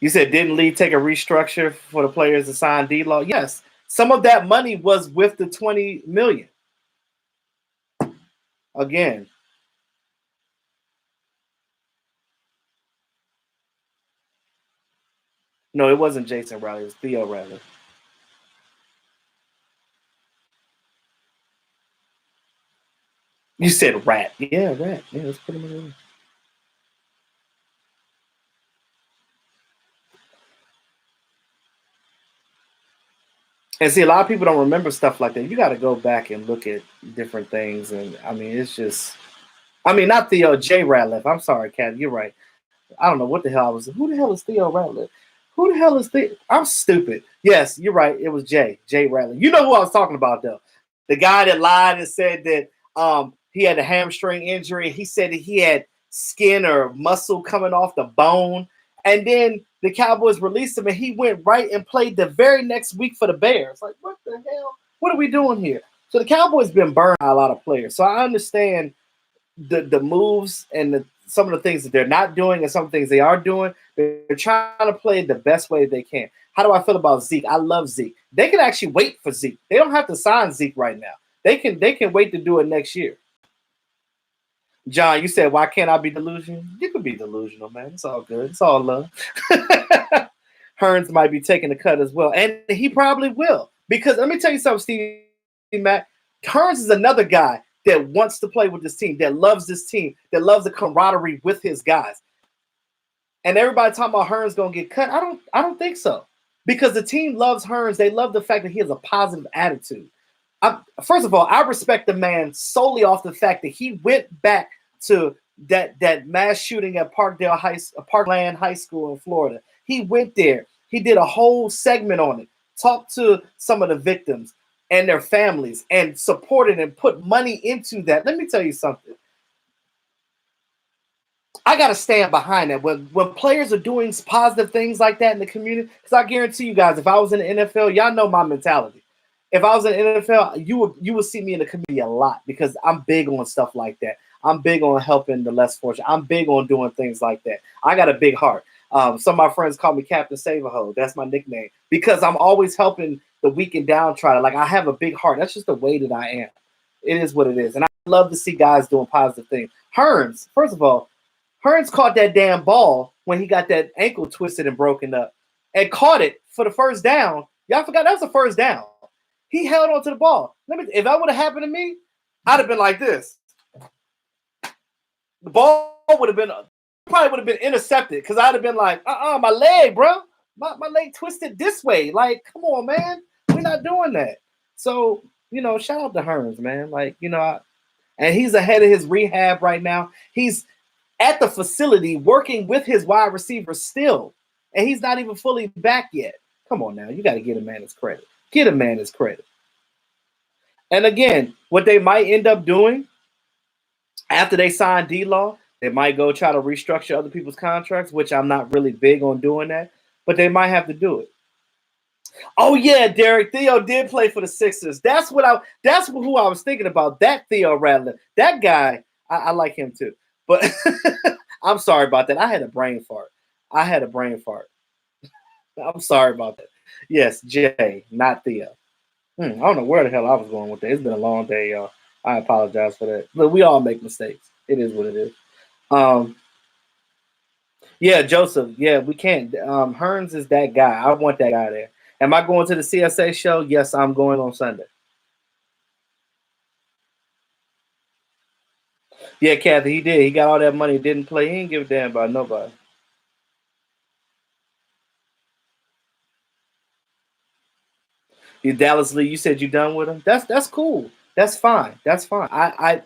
You said, didn't Lee take a restructure for the players to sign D-Law? Yes. Some of that money was with the $20 million. Again. No, it wasn't Jason Riley. It was Theo Riley. You said rat. Yeah, rat. Yeah, that's pretty much it. And see, a lot of people don't remember stuff like that. You got to go back and look at different things. And, I mean, it's just... I mean, not Theo, J. Ratliff. I'm sorry, Kat. You're right. I don't know what the hell I was... Who the hell is Theo Ratliff? Who the hell is Theo? I'm stupid. Yes, you're right. It was Jay Ratliff. You know who I was talking about, though. The guy that lied and said that he had a hamstring injury. He said that he had skin or muscle coming off the bone. And then the Cowboys released him, and he went right and played the very next week for the Bears. Like, what the hell? What are we doing here? So the Cowboys been burned by a lot of players. So I understand the moves and some of the things that they're not doing and some things they are doing. They're trying to play the best way they can. How do I feel about Zeke? I love Zeke. They can actually wait for Zeke. They don't have to sign Zeke right now. They can wait to do it next year. John, you said, why can't I be delusional? You could be delusional, man. It's all good. It's all love. Hearns might be taking a cut as well. And he probably will. Because let me tell you something, Steve Mac. Hearns is another guy that wants to play with this team, that loves this team, that loves the camaraderie with his guys. And everybody talking about Hearns going to get cut. I don't think so. Because the team loves Hearns. They love the fact that he has a positive attitude. First of all, I respect the man solely off the fact that he went back to that mass shooting at Parkland High School in Florida. He went there. He did a whole segment on it, talked to some of the victims and their families and supported and put money into that. Let me tell you something. I got to stand behind that. When players are doing positive things like that in the community, because I guarantee you guys, if I was in the NFL, y'all know my mentality. If I was in the NFL, you would see me in the community a lot because I'm big on stuff like that. I'm big on helping the less fortunate. I'm big on doing things like that. I got a big heart. Some of my friends call me Captain Save-A-Ho. That's my nickname because I'm always helping the weak and downtrodden. Like, I have a big heart. That's just the way that I am. It is what it is. And I love to see guys doing positive things. Hearns, first of all, Hearns caught that damn ball when he got that ankle twisted and broken up and caught it for the first down. Y'all forgot that was the first down. He held on to the ball. If that would have happened to me, I'd have been like this. The ball would have been probably would have been intercepted because I'd have been like, my leg, bro. My leg twisted this way. Like, come on, man. We're not doing that. So, shout out to Hearns, man. Like, and he's ahead of his rehab right now. He's at the facility working with his wide receivers still. And he's not even fully back yet. Come on now. You got to get a man his credit. Get a man his credit. And again, what they might end up doing after they sign D-Law, they might go try to restructure other people's contracts, which I'm not really big on doing that, but they might have to do it. Oh yeah, Derek, Theo did play for the Sixers. That's who I was thinking about. That Theo Rattler. That guy, I like him too. But I'm sorry about that. I had a brain fart. I'm sorry about that. Yes, Jay, not Theo. I don't know where the hell I was going with that. It's been a long day, y'all. I apologize for that. But we all make mistakes. It is what it is. Yeah, Joseph. Yeah, we can't. Hearns is that guy. I want that guy there. Am I going to the CSA show? Yes, I'm going on Sunday. Yeah, Kathy, he did. He got all that money, didn't play. He didn't give a damn about nobody. You Dallas Lee, you said you done with him. That's cool. That's fine. That's fine. I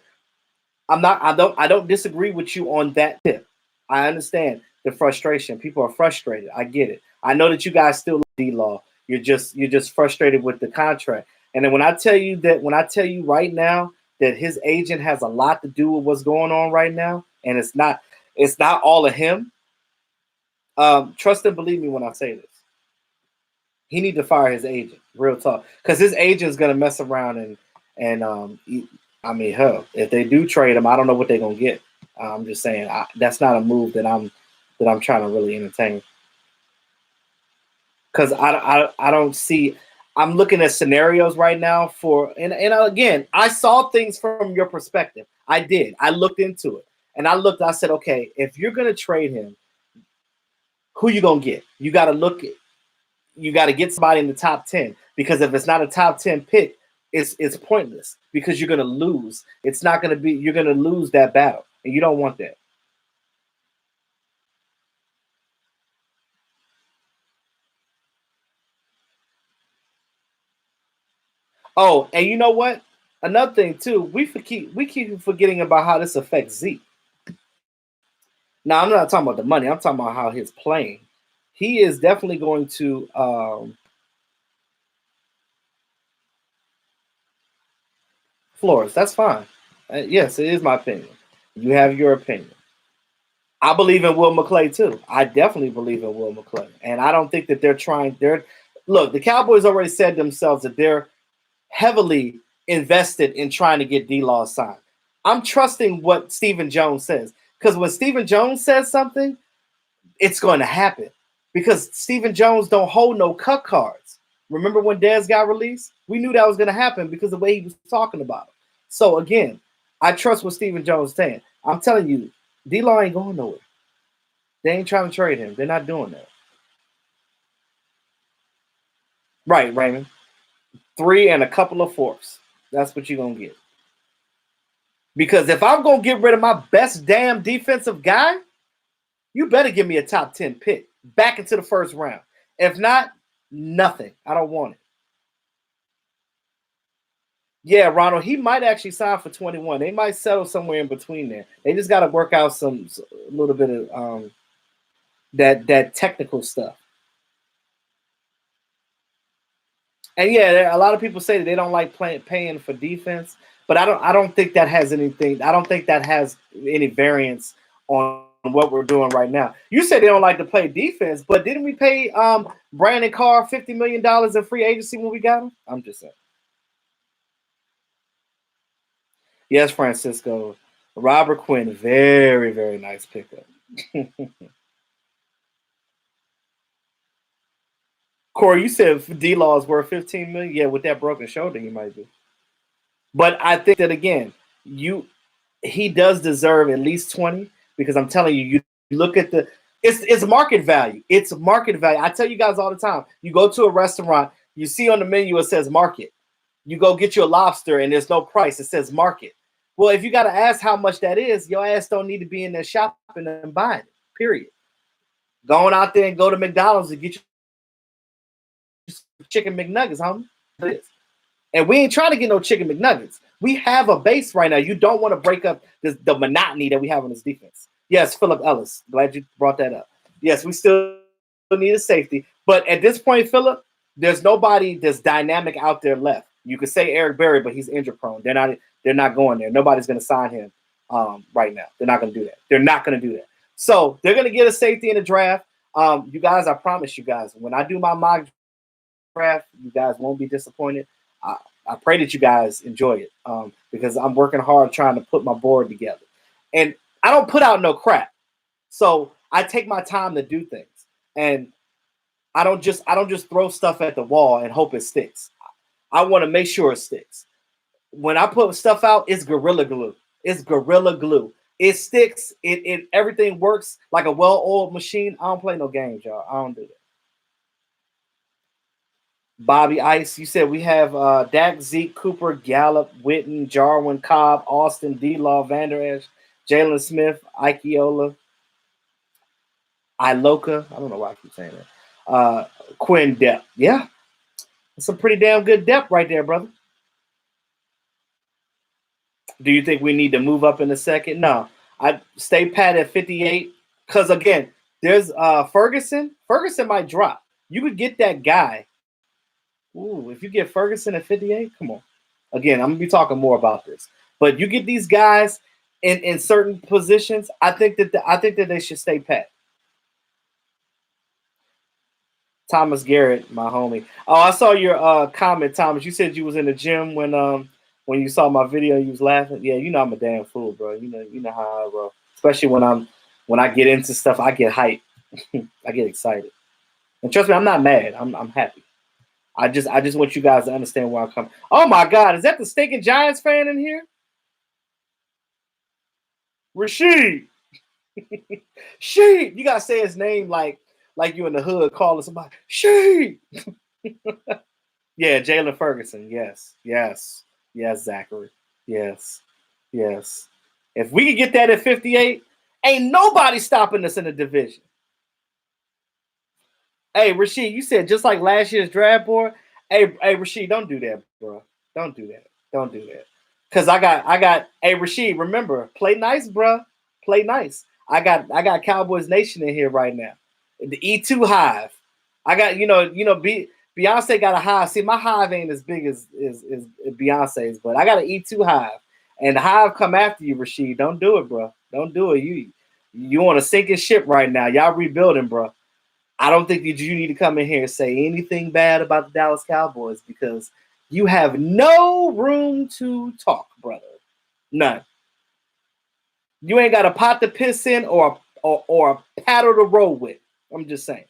don't disagree with you on that tip. I understand the frustration. People are frustrated. I get it. I know that you guys still love D-Law. You're just frustrated with the contract. And then when I tell you right now that his agent has a lot to do with what's going on right now, and it's not all of him. Trust and believe me when I say this. He need to fire his agent. Real talk, because his agent's gonna mess around and I mean, hell, if they do trade him, I don't know what they're gonna get. I'm just saying that's not a move that I'm trying to really entertain. Because I don't see. I'm looking at scenarios right now and again, I saw things from your perspective. I did. I looked into it, and I said, okay, if you're gonna trade him, who you gonna get? You got to get somebody in the top 10, because if it's not a top 10 pick, it's pointless, because you're going to lose. It's not going to be, you're going to lose that battle, and you don't want that. Oh, and you know what? Another thing too, we keep forgetting about how this affects Zeke. Now, I'm not talking about the money. I'm talking about how he's playing. He is definitely going to Flores. That's fine. Yes, it is my opinion. You have your opinion. I believe in Will McClay too. I definitely believe in Will McClay, and I don't think that look. The Cowboys already said themselves that they're heavily invested in trying to get D-Law signed. I'm trusting what Stephen Jones says, because when Stephen Jones says something, it's going to happen, because Stephen Jones don't hold no cut cards. Remember when Dez got released? We knew that was going to happen because of the way he was talking about it. So again, I trust what Stephen Jones is saying. I'm telling you, D-Law ain't going nowhere. They ain't trying to trade him. They're not doing that. Right, Raymond. 3 and a couple of fourths. That's what you're going to get. Because if I'm going to get rid of my best damn defensive guy, you better give me a top 10 pick back into the first round. If not, nothing. I don't want it. Yeah, Ronald, he might actually sign for 21. They might settle somewhere in between there. They just got to work out a little bit of that technical stuff. And yeah, a lot of people say that they don't like paying for defense, but I don't think that has anything. I don't think that has any variance on what we're doing right now. You said they don't like to play defense, but didn't we pay Brandon Carr $50 million in free agency when we got him? I'm just saying. Yes, Francisco. Robert Quinn, very, very nice pickup. Corey, you said D-Law is worth $15 million. Yeah, with that broken shoulder, he might be. But I think that again, he does deserve at least 20, because I'm telling you, you look at it's market value. It's market value. I tell you guys all the time. You go to a restaurant, you see on the menu it says market. You go get you a lobster and there's no price. It says market. Well, if you got to ask how much that is, your ass don't need to be in there shopping and buying it. Period. Going out there and go to McDonald's and get chicken McNuggets, homie. And we ain't trying to get no chicken McNuggets. We have a base right now. You don't want to break up the monotony that we have on this defense. Yes, Philip Ellis. Glad you brought that up. Yes, we still need a safety. But at this point, Philip, there's nobody that's dynamic out there left. You could say Eric Berry, but he's injury prone. They're not going there. Nobody's going to sign him right now. They're not going to do that. They're not going to do that. So they're going to get a safety in the draft. You guys, I promise you guys, when I do my mock draft, you guys won't be disappointed. I pray that you guys enjoy it because I'm working hard trying to put my board together. And I don't put out no crap. So I take my time to do things. And I don't just throw stuff at the wall and hope it sticks. I want to make sure it sticks. When I put stuff out, it's Gorilla Glue. It's Gorilla Glue. It sticks. It everything works like a well-oiled machine. I don't play no games, y'all. I don't do that. Bobby Ice, you said we have Dak, Zeke, Cooper, Gallup, Witten, Jarwin, Cobb, Austin, D-Law, Vander Esch, Jalen Smith, Ikeola, Iloka. I don't know why I keep saying that. Quinn depth. Yeah. That's some pretty damn good depth right there, brother. Do you think we need to move up in a second? No. I stay pat at 58 because, again, there's Ferguson. Ferguson might drop. You could get that guy. Ooh, if you get Ferguson at 58, come on. Again, I'm going to be talking more about this. But you get these guys in certain positions, I think that they should stay pat. Thomas Garrett, my homie. Oh, I saw your comment, Thomas. You said you was in the gym when you saw my video. You was laughing. Yeah, you know I'm a damn fool, bro. You know how I roll. Especially when I get into stuff, I get hyped. I get excited. And trust me, I'm not mad. I'm happy. I just want you guys to understand where I'm coming. Oh my God, is that the Stinking Giants fan in here? Rashid. Sheed. You gotta say his name like you in the hood calling somebody. Sheed. Yeah, Jalen Ferguson. Yes. Zachary. Yes. If we could get that at 58, ain't nobody stopping us in the division. Hey, Rashid, you said just like last year's draft board. Hey, Rashid, don't do that, bro. Don't do that. Cause I got. Hey, Rashid, remember, play nice, bro. Play nice. I got Cowboys Nation in here right now. The E2 hive. I got Beyonce got a hive. See, my hive ain't as big as Beyonce's, but I got an E2 hive, and the hive come after you, Rashid. Don't do it, bro. Don't do it. You on a sinking ship right now. Y'all rebuilding, bro. I don't think that you need to come in here and say anything bad about the Dallas Cowboys because you have no room to talk, brother. None. You ain't got a pot to piss in or a paddle to roll with. I'm just saying.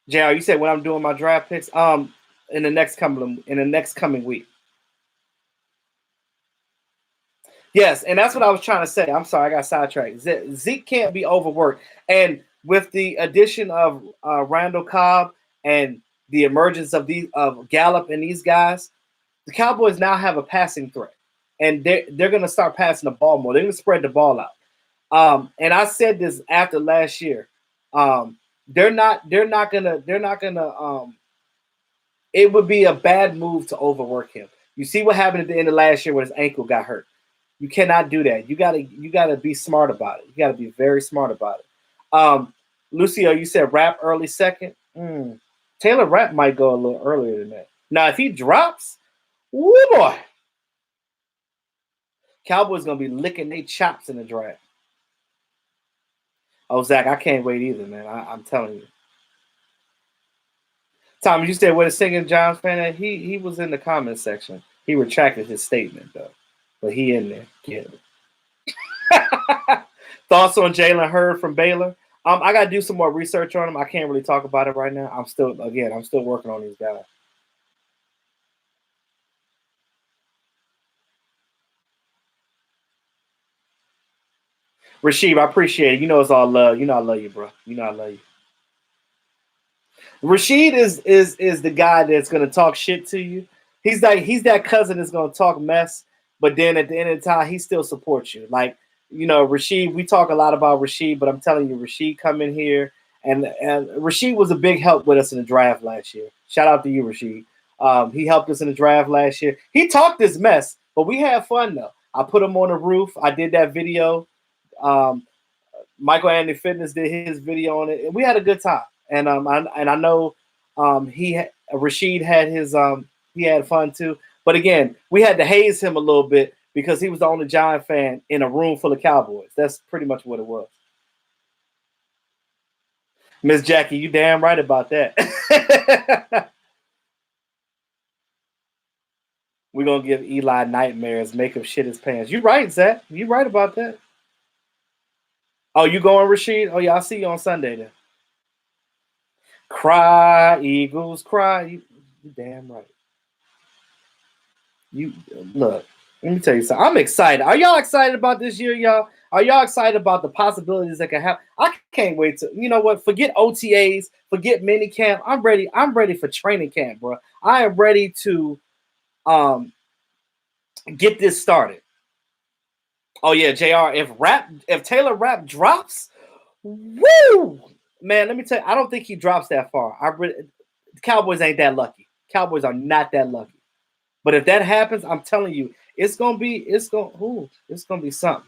JR, you said when I'm doing my draft picks, in the next coming week. Yes, and that's what I was trying to say. I'm sorry, I got sidetracked. Zeke can't be overworked. And with the addition of Randall Cobb and the emergence of Gallup and these guys, the Cowboys now have a passing threat. And they're going to start passing the ball more. They're going to spread the ball out. And I said this after last year. They're not gonna it would be a bad move to overwork him. You see what happened at the end of last year when his ankle got hurt. You cannot do that. You gotta be smart about it. You gotta be very smart about it. Lucio, you said Rapp early second. Taylor Rapp might go a little earlier than that. Now, if he drops, woo boy, Cowboys gonna be licking their chops in the draft. Oh, Zach, I can't wait either, man. I'm telling you. Tom, you said what a singing Giants fan at? He was in the comment section. He retracted his statement though, but he in there. Yeah. Thoughts on Jalen Hurd from Baylor? I gotta do some more research on him. I can't really talk about it right now. I'm still working on these guys. Rasheed, I appreciate it. You know it's all love. You know I love you, bro. You know I love you. Rasheed is the guy that's gonna talk shit to you. He's that cousin that's gonna talk mess, but then at the end of the time, he still supports you. Like, Rasheed, we talk a lot about Rasheed, but I'm telling you, Rasheed come in here And Rashid was a big help with us in the draft last year. Shout out to you, Rashid. He helped us in the draft last year. He talked this mess, but we had fun though. I put him on the roof. I did that video. Michael Anthony Fitness did his video on it, and we had a good time. And I know Rashid had his he had fun too. But again, we had to haze him a little bit because he was the only Giant fan in a room full of Cowboys. That's pretty much what it was. Miss Jackie, you damn right about that. We're going to give Eli nightmares, make him shit his pants. You right, Zach. You right about that. Oh, you going, Rashid? Oh, yeah, I'll see you on Sunday then. Cry, Eagles, cry. You damn right. You look, let me tell you something. I'm excited. Are y'all excited about this year, y'all? Are y'all excited about the possibilities that can happen? I can't wait to, you know what? Forget OTAs, forget mini camp. I'm ready. I'm ready for training camp, bro. I am ready to get this started. Oh yeah, JR. If Taylor Rapp drops, woo, man. Let me tell you, I don't think he drops that far. The Cowboys ain't that lucky. Cowboys are not that lucky. But if that happens, I'm telling you, it's gonna be something.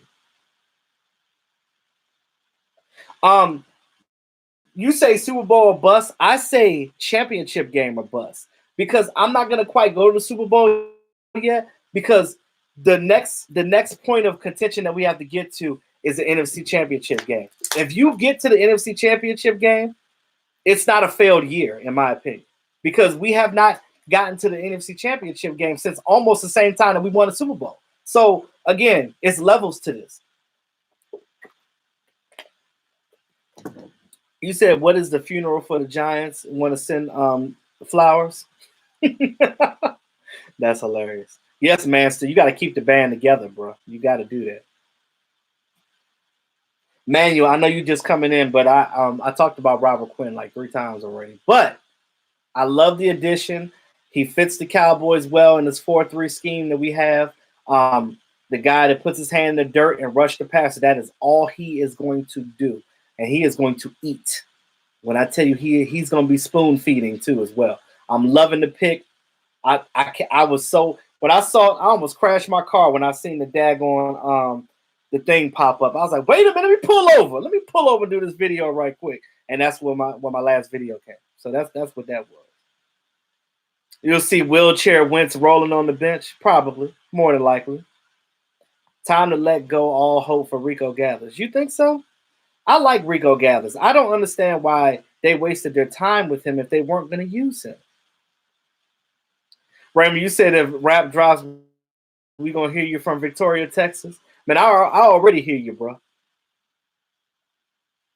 You say Super Bowl or bust. I say championship game or bust because I'm not gonna quite go to the Super Bowl yet because the next point of contention that we have to get to is the NFC Championship game. If you get to the NFC Championship game, it's not a failed year, in my opinion, because we have not gotten to the NFC Championship game since almost the same time that we won the Super Bowl. So again, it's levels to this. You said, what is the funeral for the Giants? Want to send flowers? That's hilarious. Yes, Master, you got to keep the band together, bro. You got to do that. Manuel, I know you just coming in, but I talked about Robert Quinn like 3 times already. But I love the addition. He fits the Cowboys well in this 4-3 scheme that we have. The guy that puts his hand in the dirt and rush the passer, that is all he is going to do. And he is going to eat. When I tell you he's going to be spoon feeding too as well. I'm loving the pick. I was so when I saw I almost crashed my car when I seen the daggone the thing pop up. I was like, wait a minute, let me pull over. Let me pull over and do this video right quick. And that's where my last video came. So that's what that was. You'll see wheelchair Wentz rolling on the bench, probably, more than likely. Time to let go all hope for Rico Gathers. You think so? I like Rico Gathers. I don't understand why they wasted their time with him if they weren't going to use him. Raymond, you said if Rap drops, we're going to hear you from Victoria, Texas. Man, I already hear you, bro.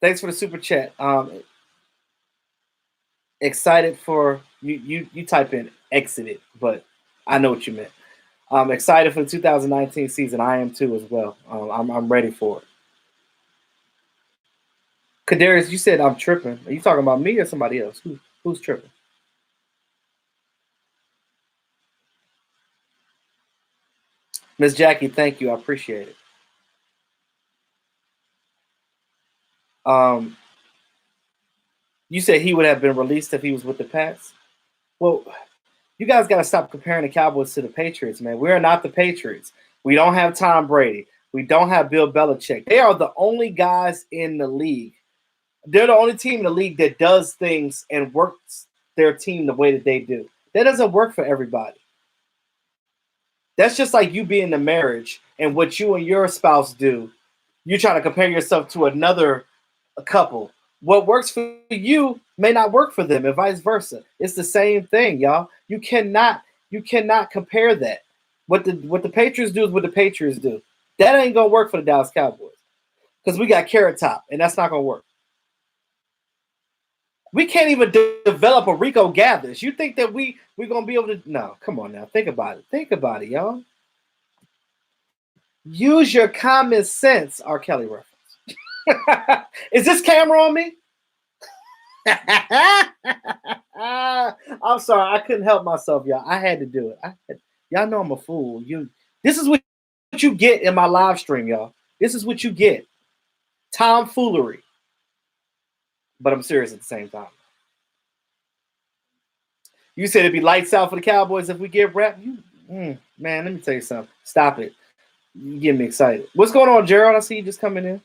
Thanks for the super chat. Excited for you type in exited, but I know what you meant. I'm excited for the 2019 season. I am too as well. I'm ready for it. Kadarius, you said I'm tripping. Are you talking about me or somebody else? Who's tripping? Miss Jackie, thank you. I appreciate it. You said he would have been released if he was with the Pats. Well, you guys got to stop comparing the Cowboys to the Patriots, man. We are not the Patriots. We don't have Tom Brady. We don't have Bill Belichick. They are the only guys in the league. They're the only team in the league that does things and works their team the way that they do. That doesn't work for everybody. That's just like you being in a marriage and what you and your spouse do. You're trying to compare yourself to another couple. What works for you may not work for them, and vice versa. It's the same thing, y'all. You cannot compare that. What the Patriots do is what the Patriots do. That ain't gonna work for the Dallas Cowboys because we got Carrot Top, and that's not gonna work. We can't even develop a Rico Gathers. You think that we're gonna be able to? No, come on now. Think about it. Think about it, y'all. Use your common sense, R. Kelly reference. Is this camera on me? I'm sorry, I couldn't help myself, y'all. I had to do it. Y'all know I'm a fool. This is what you get in my live stream, y'all. This is what you get. Tomfoolery. but I'm serious at the same time. You said it'd be lights out for the Cowboys if we get rep. Man, let me tell you something. Stop it. You get me excited. What's going on, Gerald? I see you just coming in.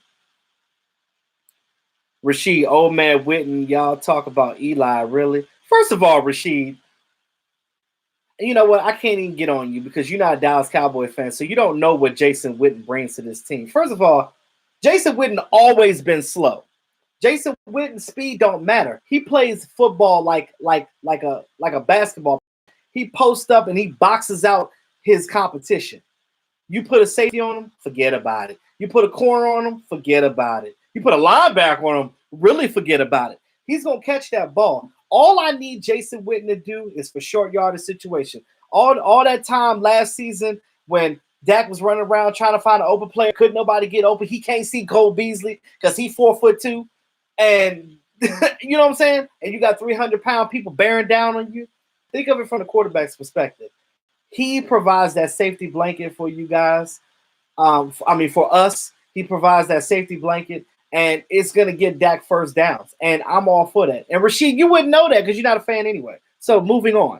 Rashid, old man Witten, y'all talk about Eli, really? First of all, Rashid, you know what? I can't even get on you because you're not a Dallas Cowboy fan, so you don't know what Jason Witten brings to this team. First of all, Jason Witten always been slow. Jason Witten's speed don't matter. He plays football like a basketball. He posts up and he boxes out his competition. You put a safety on him, forget about it. You put a corner on him, forget about it. You put a linebacker on him, really forget about it. He's going to catch that ball. All I need Jason Witten to do is for short yardage situation. All that time last season when Dak was running around trying to find an open player, couldn't nobody get open. He can't see Cole Beasley because he's 4'2", and you know what I'm saying? And you got 300-pound people bearing down on you. Think of it from the quarterback's perspective. He provides that safety blanket for you guys. For us, he provides that safety blanket, and it's going to get Dak first downs. And I'm all for that. And Rashid, you wouldn't know that because you're not a fan anyway. So moving on.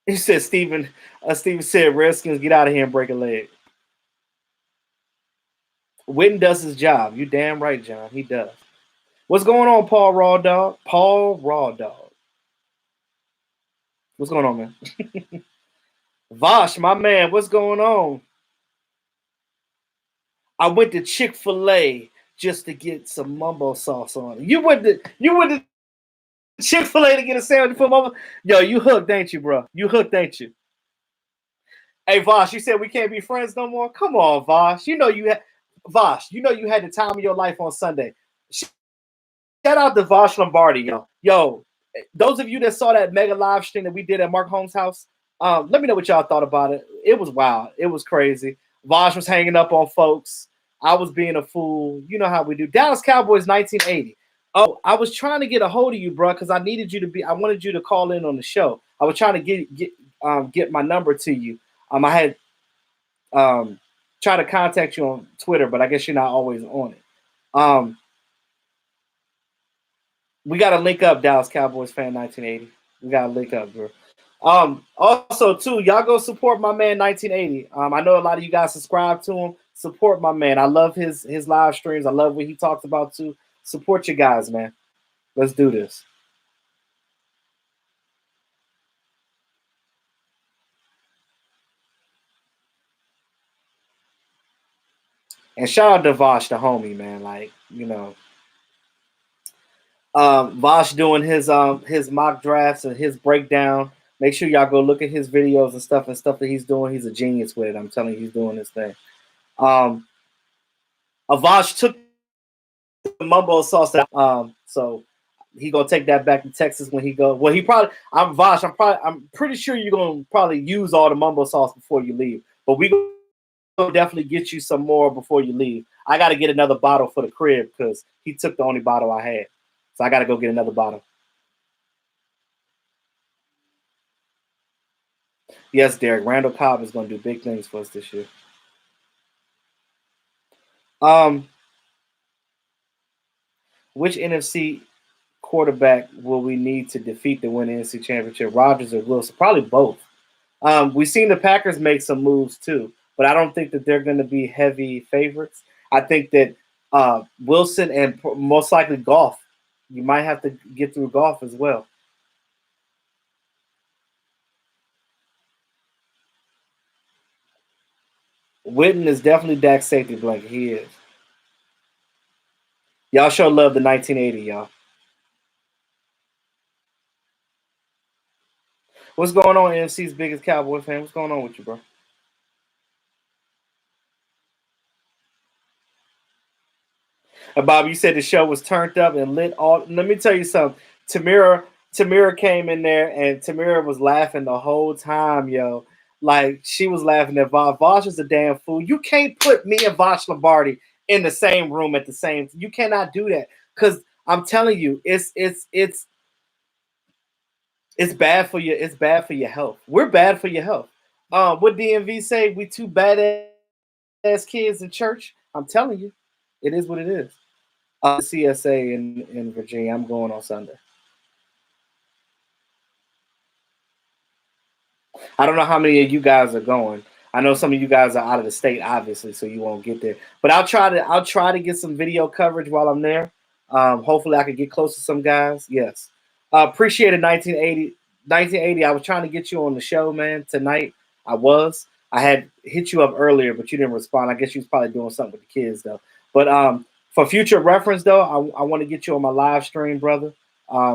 He said, Steven said, Redskins, get out of here and break a leg. Witten does his job. You damn right, John. He does. What's going on, Paul Raw Dog? Paul Raw Dog. What's going on, man? Vosh, my man, what's going on? I went to Chick-fil-A just to get some mumbo sauce on it. You went to Chick-fil-A to get a sandwich for mumbo? Yo, you hooked, ain't you, bro? You hooked, ain't you? Hey, Vosh, you said we can't be friends no more? Come on, Vosh. Vosh, you had the time of your life on Sunday. Shout out to Vosh Lombardi, yo. Yo, those of you that saw that mega live stream that we did at Mark Holmes' house, let me know what y'all thought about it. It was wild. It was crazy. Vosh was hanging up on folks. I was being a fool. You know how we do. Dallas Cowboys 1980. Oh, I was trying to get a hold of you, bro, because I wanted you to call in on the show. I was trying to get my number to you. I had tried to contact you on Twitter, but I guess you're not always on it. We got to link up, Dallas Cowboys fan 1980. We got to link up, bro. Also, too, y'all go support my man 1980. I know a lot of you guys subscribe to him. Support my man. I love his live streams. I love what he talks about, too. Support you guys, man. Let's do this. And shout out to Vosh, the homie, man. Like, you know. Vosh doing his mock drafts and his breakdown. Make sure y'all go look at his videos and stuff that he's doing. He's a genius with it. I'm telling you, he's doing this thing. Vosh took the mumbo sauce out, so he gonna take that back to Texas when he go. Well, I'm pretty sure you're gonna probably use all the mumbo sauce before you leave. But we gonna definitely get you some more before you leave. I got to get another bottle for the crib because he took the only bottle I had. So I got to go get another bottle. Yes, Derek. Randall Cobb is going to do big things for us this year. Which NFC quarterback will we need to defeat to win the NFC Championship? Rodgers or Wilson? Probably both. We've seen the Packers make some moves too, but I don't think that they're going to be heavy favorites. I think that Wilson and most likely Goff. You might have to get through Goff as well. Witten is definitely Dak's safety blanket. He is. Y'all sure love the 1980, y'all. What's going on, NFC's biggest Cowboy fan? What's going on with you, bro? Bob, you said the show was turned up and lit all. Let me tell you something. Tamira came in there and Tamira was laughing the whole time, yo. Like she was laughing at Vosh. Vosh is a damn fool. You can't put me and Vosh Lombardi in the same room at the same. You cannot do that because I'm telling you, it's bad for you. It's bad for your health. We're bad for your health. What DMV say? We too bad at ass kids in church. I'm telling you, it is what it is. CSA in Virginia. I'm going on Sunday. I don't know how many of you guys are going. I know some of you guys are out of the state, obviously, so you won't get there. But I'll try to get some video coverage while I'm there. Hopefully, I can get close to some guys. Yes, appreciate it. 1980. 1980. I was trying to get you on the show, man. Tonight, I was. I had hit you up earlier, but you didn't respond. I guess you was probably doing something with the kids, though. But for future reference, though, I want to get you on my live stream, brother.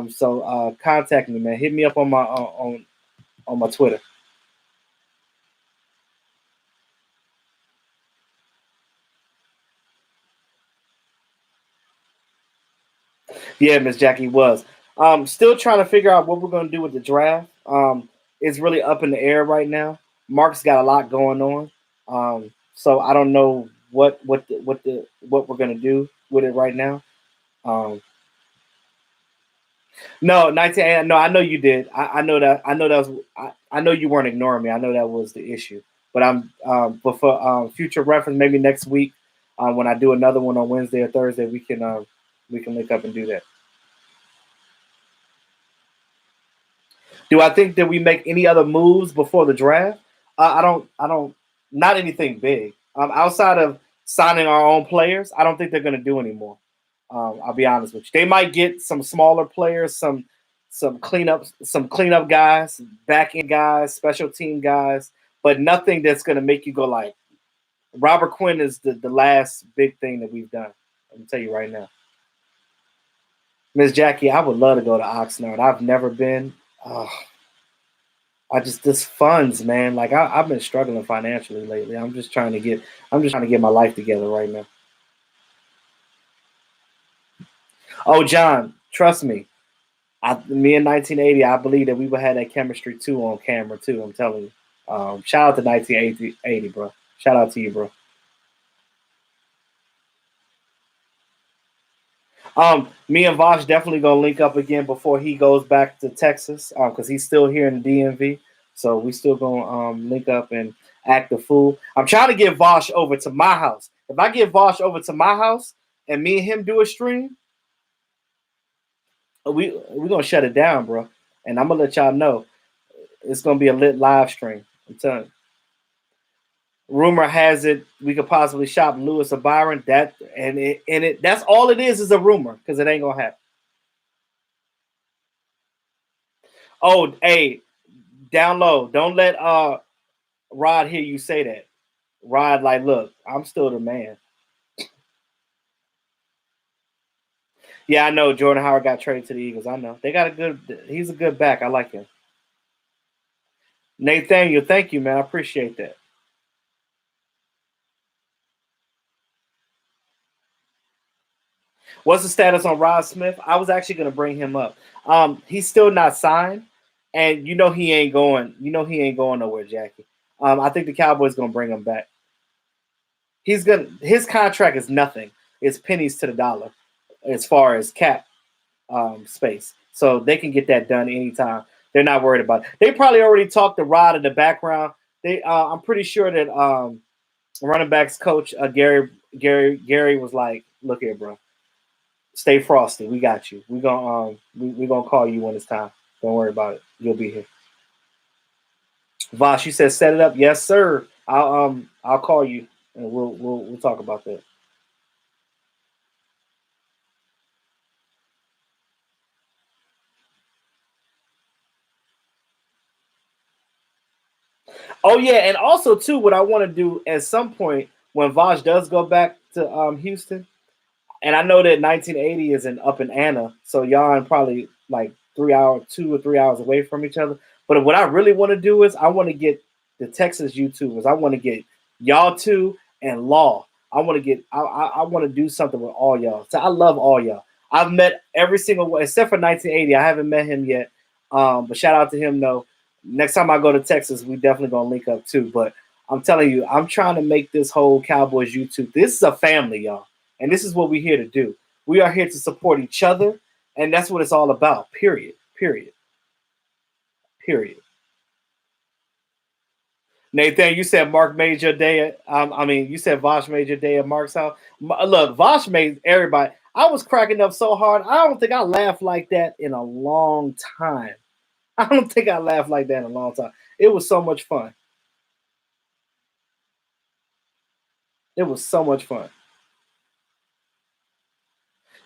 So contact me, man. Hit me up on my Twitter. Yeah, Miss Jackie was. Still trying to figure out what we're going to do with the draft. It's really up in the air right now. Mark's got a lot going on, so I don't know what we're going to do with it right now. No, 19. No, I know you did. I know that. I know that was. I know you weren't ignoring me. I know that was the issue. But But for future reference, maybe next week, when I do another one on Wednesday or Thursday, we can link up and do that. Do I think that we make any other moves before the draft? I don't. I don't. Not anything big. Outside of signing our own players, I don't think they're going to do anymore. I'll be honest with you. They might get some smaller players, some cleanup guys, back end guys, special team guys, but nothing that's going to make you go like Robert Quinn is the last big thing that we've done. Let me tell you right now, Miss Jackie. I would love to go to Oxnard. I've never been. I just this funds, man. Like I've been struggling financially lately. I'm just trying to get my life together right now. Oh, John, trust me. Me in 1980, I believe that we would have that chemistry too on camera too. I'm telling you. Shout out to 1980, bro. Shout out to you, bro. Me and Vosh definitely gonna link up again before he goes back to Texas, because he's still here in the DMV. So we still gonna link up and act the fool. I'm trying to get Vosh over to my house. If I get Vosh over to my house and me and him do a stream, we gonna shut it down, bro. And I'm gonna let y'all know it's gonna be a lit live stream. I'm telling you. Rumor has it we could possibly shop Lewis or Byron. That's all it is a rumor because it ain't gonna happen. Oh, hey, down low. Don't let Rod hear you say that. Rod, like, look, I'm still the man. Yeah, I know Jordan Howard got traded to the Eagles. I know. He's a good back. I like him. Nathaniel, thank you, man. I appreciate that. What's the status on Rod Smith? I was actually gonna bring him up. He's still not signed, and you know he ain't going. You know he ain't going nowhere, Jackie. I think the Cowboys gonna bring him back. His contract is nothing. It's pennies to the dollar as far as cap space. So they can get that done anytime. They're not worried about it. They probably already talked to Rod in the background. I'm pretty sure that running backs coach Gary was like, "Look here, bro, stay frosty. We got you. We gonna call you when it's time. Don't worry about it. You'll be here." Vosh, you said set it up. Yes, sir. I'll call you and we'll talk about that. Oh yeah, and also too, what I want to do at some point when Vosh does go back to Houston, and I know that 1980 is up in Anna, so y'all are probably like 3 hours, 2 or 3 hours away from each other. But what I really want to do is I want to get the Texas YouTubers. I want to get y'all two and Law. I want to do something with all y'all. So I love all y'all. I've met every single one except for 1980. I haven't met him yet. But shout out to him though. Next time I go to Texas, we definitely gonna link up too. But I'm telling you, I'm trying to make this whole Cowboys YouTube. This is a family, y'all. And this is what we're here to do. We are here to support each other, and that's what it's all about. Period. Period. Period. Nathan, you said Mark made your day at, you said Vosh made your day at Mark's house. Look, Vosh made everybody. I was cracking up so hard. I don't think I laughed like that in a long time. I don't think I laughed like that in a long time. It was so much fun. It was so much fun.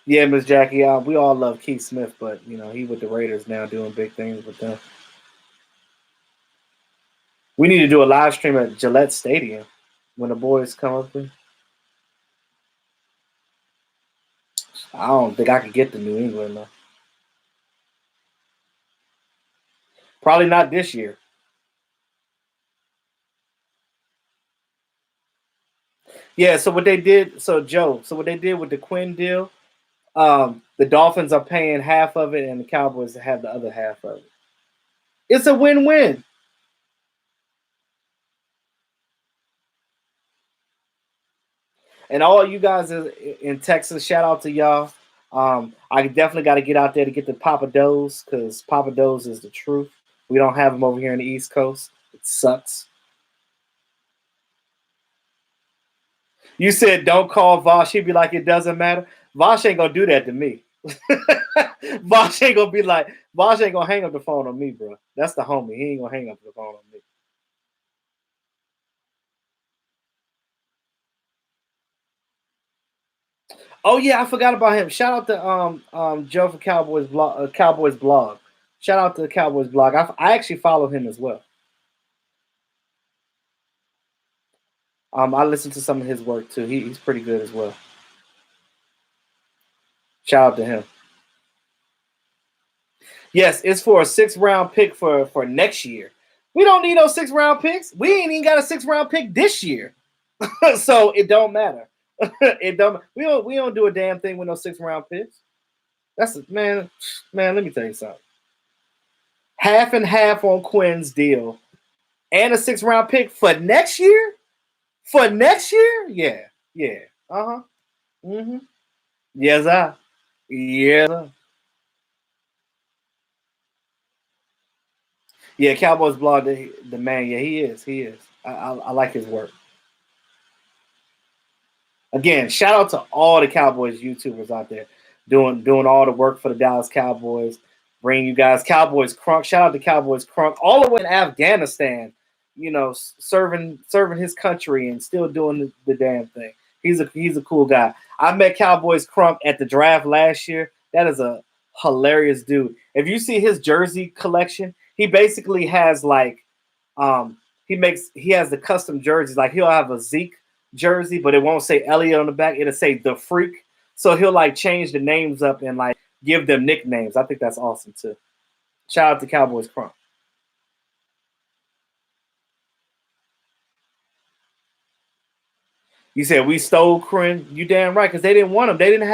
Yeah, Miss Jackie, we all love Keith Smith, but he with the Raiders now doing big things with them. We need to do a live stream at Gillette Stadium when the boys come up there. I don't think I could get to New England though. Probably not this year. Yeah, so what they did, Joe, what they did with the Quinn deal, the Dolphins are paying half of it and the Cowboys have the other half of it. It's a win-win. And all you guys in Texas, shout out to y'all. I definitely got to get out there to get the Papa Do's because Papa Do's is the truth. We don't have them over here in the East Coast. It sucks. You said don't call Vosh. He'd be like, it doesn't matter. Vosh ain't going to do that to me. Vosh ain't going to hang up the phone on me, bro. That's the homie. He ain't going to hang up the phone on me. Oh yeah, I forgot about him. Shout out to Joe for Cowboys blog. Shout out to the Cowboys blog. I actually follow him as well. I listen to some of his work too. He's pretty good as well. Shout out to him. Yes, it's for a 6th-round pick for next year. We don't need those 6th-round picks. We ain't even got a 6th-round pick this year, so it don't matter. It don't. We don't do a damn thing with no 6th-round picks. Man. Let me tell you something. Half and half on Quinn's deal, and a 6th-round pick for next year. For next year, yeah. Yes, sir. Yes, sir. Yeah, Cowboys blog, the man. Yeah, he is. I like his work. Again, shout out to all the Cowboys YouTubers out there doing all the work for the Dallas Cowboys. Bring you guys Cowboys Crunk. Shout out to Cowboys Crunk all the way in Afghanistan. Serving his country and still doing the damn thing. He's a cool guy. I met Cowboys Crunk at the draft last year. That is a hilarious dude. If you see his jersey collection, he basically has like he has the custom jerseys. Like he'll have a Zeke jersey, but it won't say Elliott on the back. It'll say the Freak. So he'll like change the names up and like give them nicknames. I think that's awesome too. Shout out to Cowboys Crunk. You said we stole Quinn. You damn right, because they didn't want him. They didn't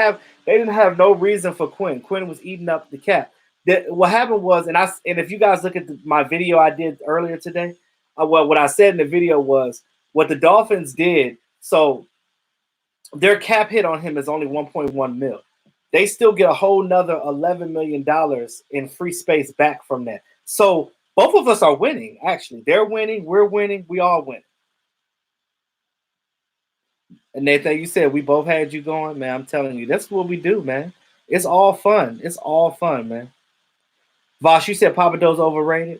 have no reason for Quinn. Quinn was eating up the cap. What happened was, and if you guys look at my video I did earlier today, what I said in the video was what the Dolphins did. So their cap hit on him is only 1.1 mil. They still get a whole nother $11 million in free space back from that. So both of us are winning. Actually, they're winning. We're winning. We all win. And Nathan, you said we both had you going, man. I'm telling you, that's what we do, man. It's all fun. It's all fun, man. Vosh, you said Papa Do's overrated.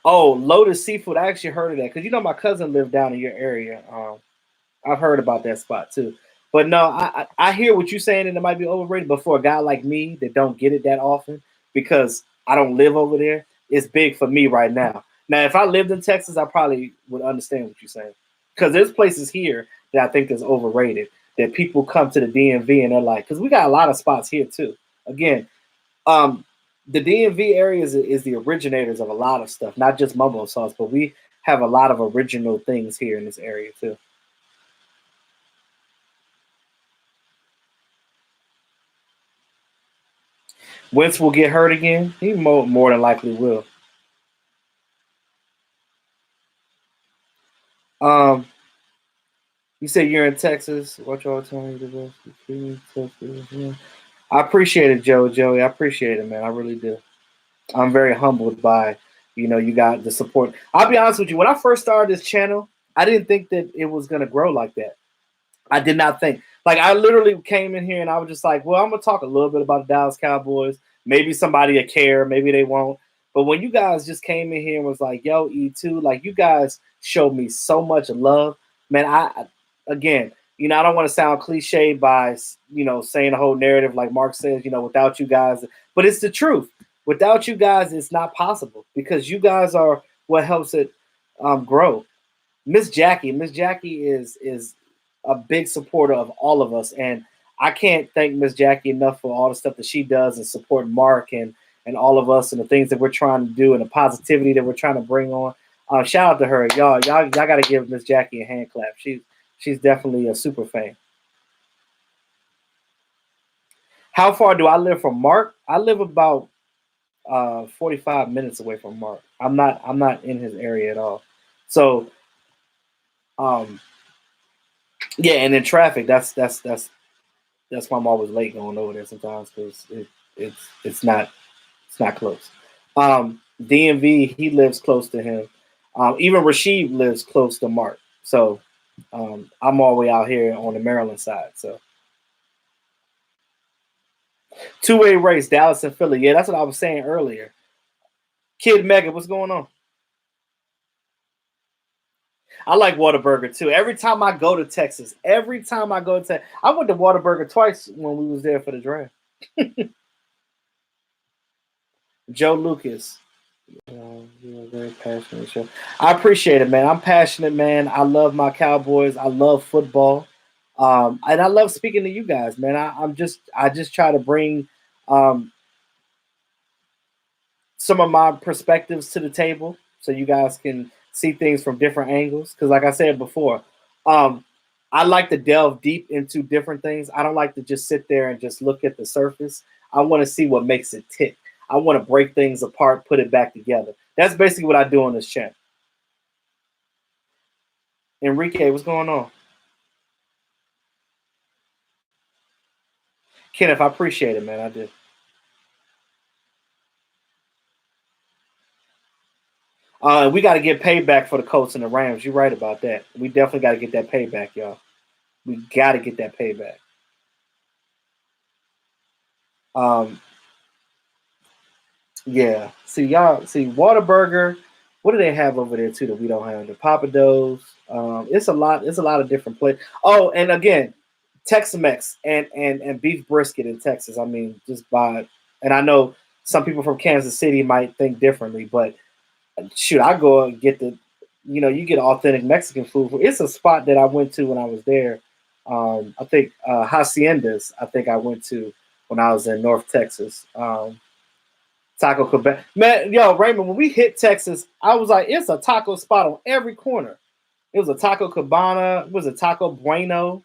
Oh, Lotus Seafood. I actually heard of that because my cousin lived down in your area. I've heard about that spot too. But no, I hear what you're saying, and it might be overrated. But for a guy like me that don't get it that often because I don't live over there, it's big for me right now. Now, if I lived in Texas, I probably would understand what you're saying. Because there's places here that I think is overrated that people come to the DMV and they're like, because we got a lot of spots here too. Again, the DMV area is the originators of a lot of stuff, not just mumbo sauce, but we have a lot of original things here in this area too. Wentz will get hurt again. He more than likely will. You say you're in Texas. What y'all telling you to I appreciate it, Joey. I appreciate it, man. I really do. I'm very humbled by, You got the support. I'll be honest with you. When I first started this channel, I didn't think that it was going to grow like that. I did not think. Like, I literally came in here and I was just like, well, I'm going to talk a little bit about the Dallas Cowboys. Maybe somebody will care. Maybe they won't. But when you guys just came in here and was like, yo, E2, like, you guys showed me so much love. Man, again, I don't want to sound cliche by, saying the whole narrative like Mark says, without you guys. But it's the truth. Without you guys, it's not possible because you guys are what helps it grow. Miss Jackie is a big supporter of all of us, and I can't thank Miss Jackie enough for all the stuff that she does and support Mark and all of us and the things that we're trying to do and the positivity that we're trying to bring on. Shout out to her, y'all got to give Miss Jackie a hand clap. She's definitely a super fan. How far do I live from Mark? I live about 45 minutes away from Mark. I'm not in his area at all. So, yeah, and in traffic, that's why I'm always late going over there sometimes because it's not close. DMV, he lives close to him. Even Rasheed lives close to Mark. So I'm all the way out here on the Maryland side. So two-way race, Dallas and Philly. Yeah, that's what I was saying earlier. Kid Megan, what's going on? I like Whataburger too. Every time I go to Texas, I went to Whataburger twice when we was there for the draft. Joe Lucas. You're a very passionate show. I appreciate it, man. I'm passionate, man. I love my Cowboys. I love football. And I love speaking to you guys, man. I just try to bring some of my perspectives to the table so you guys can see things from different angles. Because like I said before, I like to delve deep into different things. I don't like to just sit there and just look at the surface. I want to see what makes it tick. I want to break things apart, put it back together. That's basically what I do on this channel. Enrique, what's going on? Kenneth, I appreciate it, man. I do. We got to get payback for the Colts and the Rams. You're right about that. We definitely got to get that payback, y'all. We got to get that payback. Yeah. See, Whataburger. What do they have over there too that we don't have? The Papados. It's a lot of different places. Oh, and again, Tex-Mex and beef brisket in Texas. I mean, and I know some people from Kansas City might think differently, but shoot, I go and get you get authentic Mexican food. It's a spot that I went to when I was there. I think Haciendas. I think I went to when I was in North Texas. Taco Cabana. Man, yo, Raymond, when we hit Texas, I was like, it's a taco spot on every corner. It was a Taco Cabana. It was a Taco Bueno.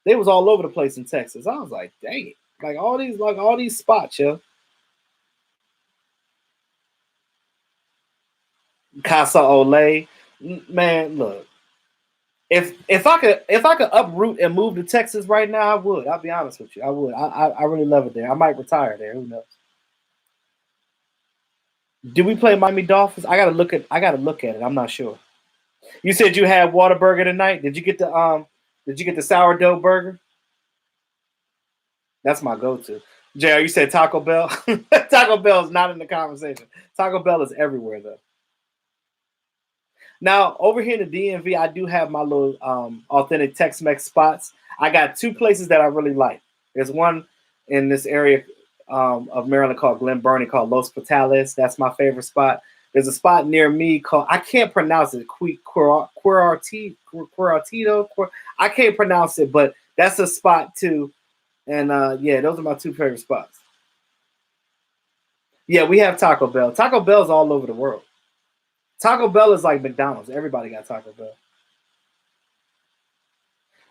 They was all over the place in Texas. I was like, dang it. Like all these spots, yo. Casa Ole. Man, look. If I could uproot and move to Texas right now, I would. I'll be honest with you. I would. I really love it there. I might retire there. Who knows? Do we play Miami Dolphins? I gotta look at it. I'm not sure. You said you had Whataburger tonight. Did you get the sourdough burger? That's my go-to. JR, you said Taco Bell. Taco Bell is not in the conversation. Taco Bell is everywhere though. Now over here in the DMV, I do have my little authentic Tex-Mex spots. I got two places that I really like. There's one in this area of Maryland called Glen Burnie called Los Patales. That's my favorite spot. There's a spot near me called, I can't pronounce it, Quirartito. I can't pronounce it, but that's a spot too. And yeah, those are my two favorite spots. Yeah, we have Taco Bell. Taco Bell's all over the world. Taco Bell is like McDonald's. Everybody got Taco Bell.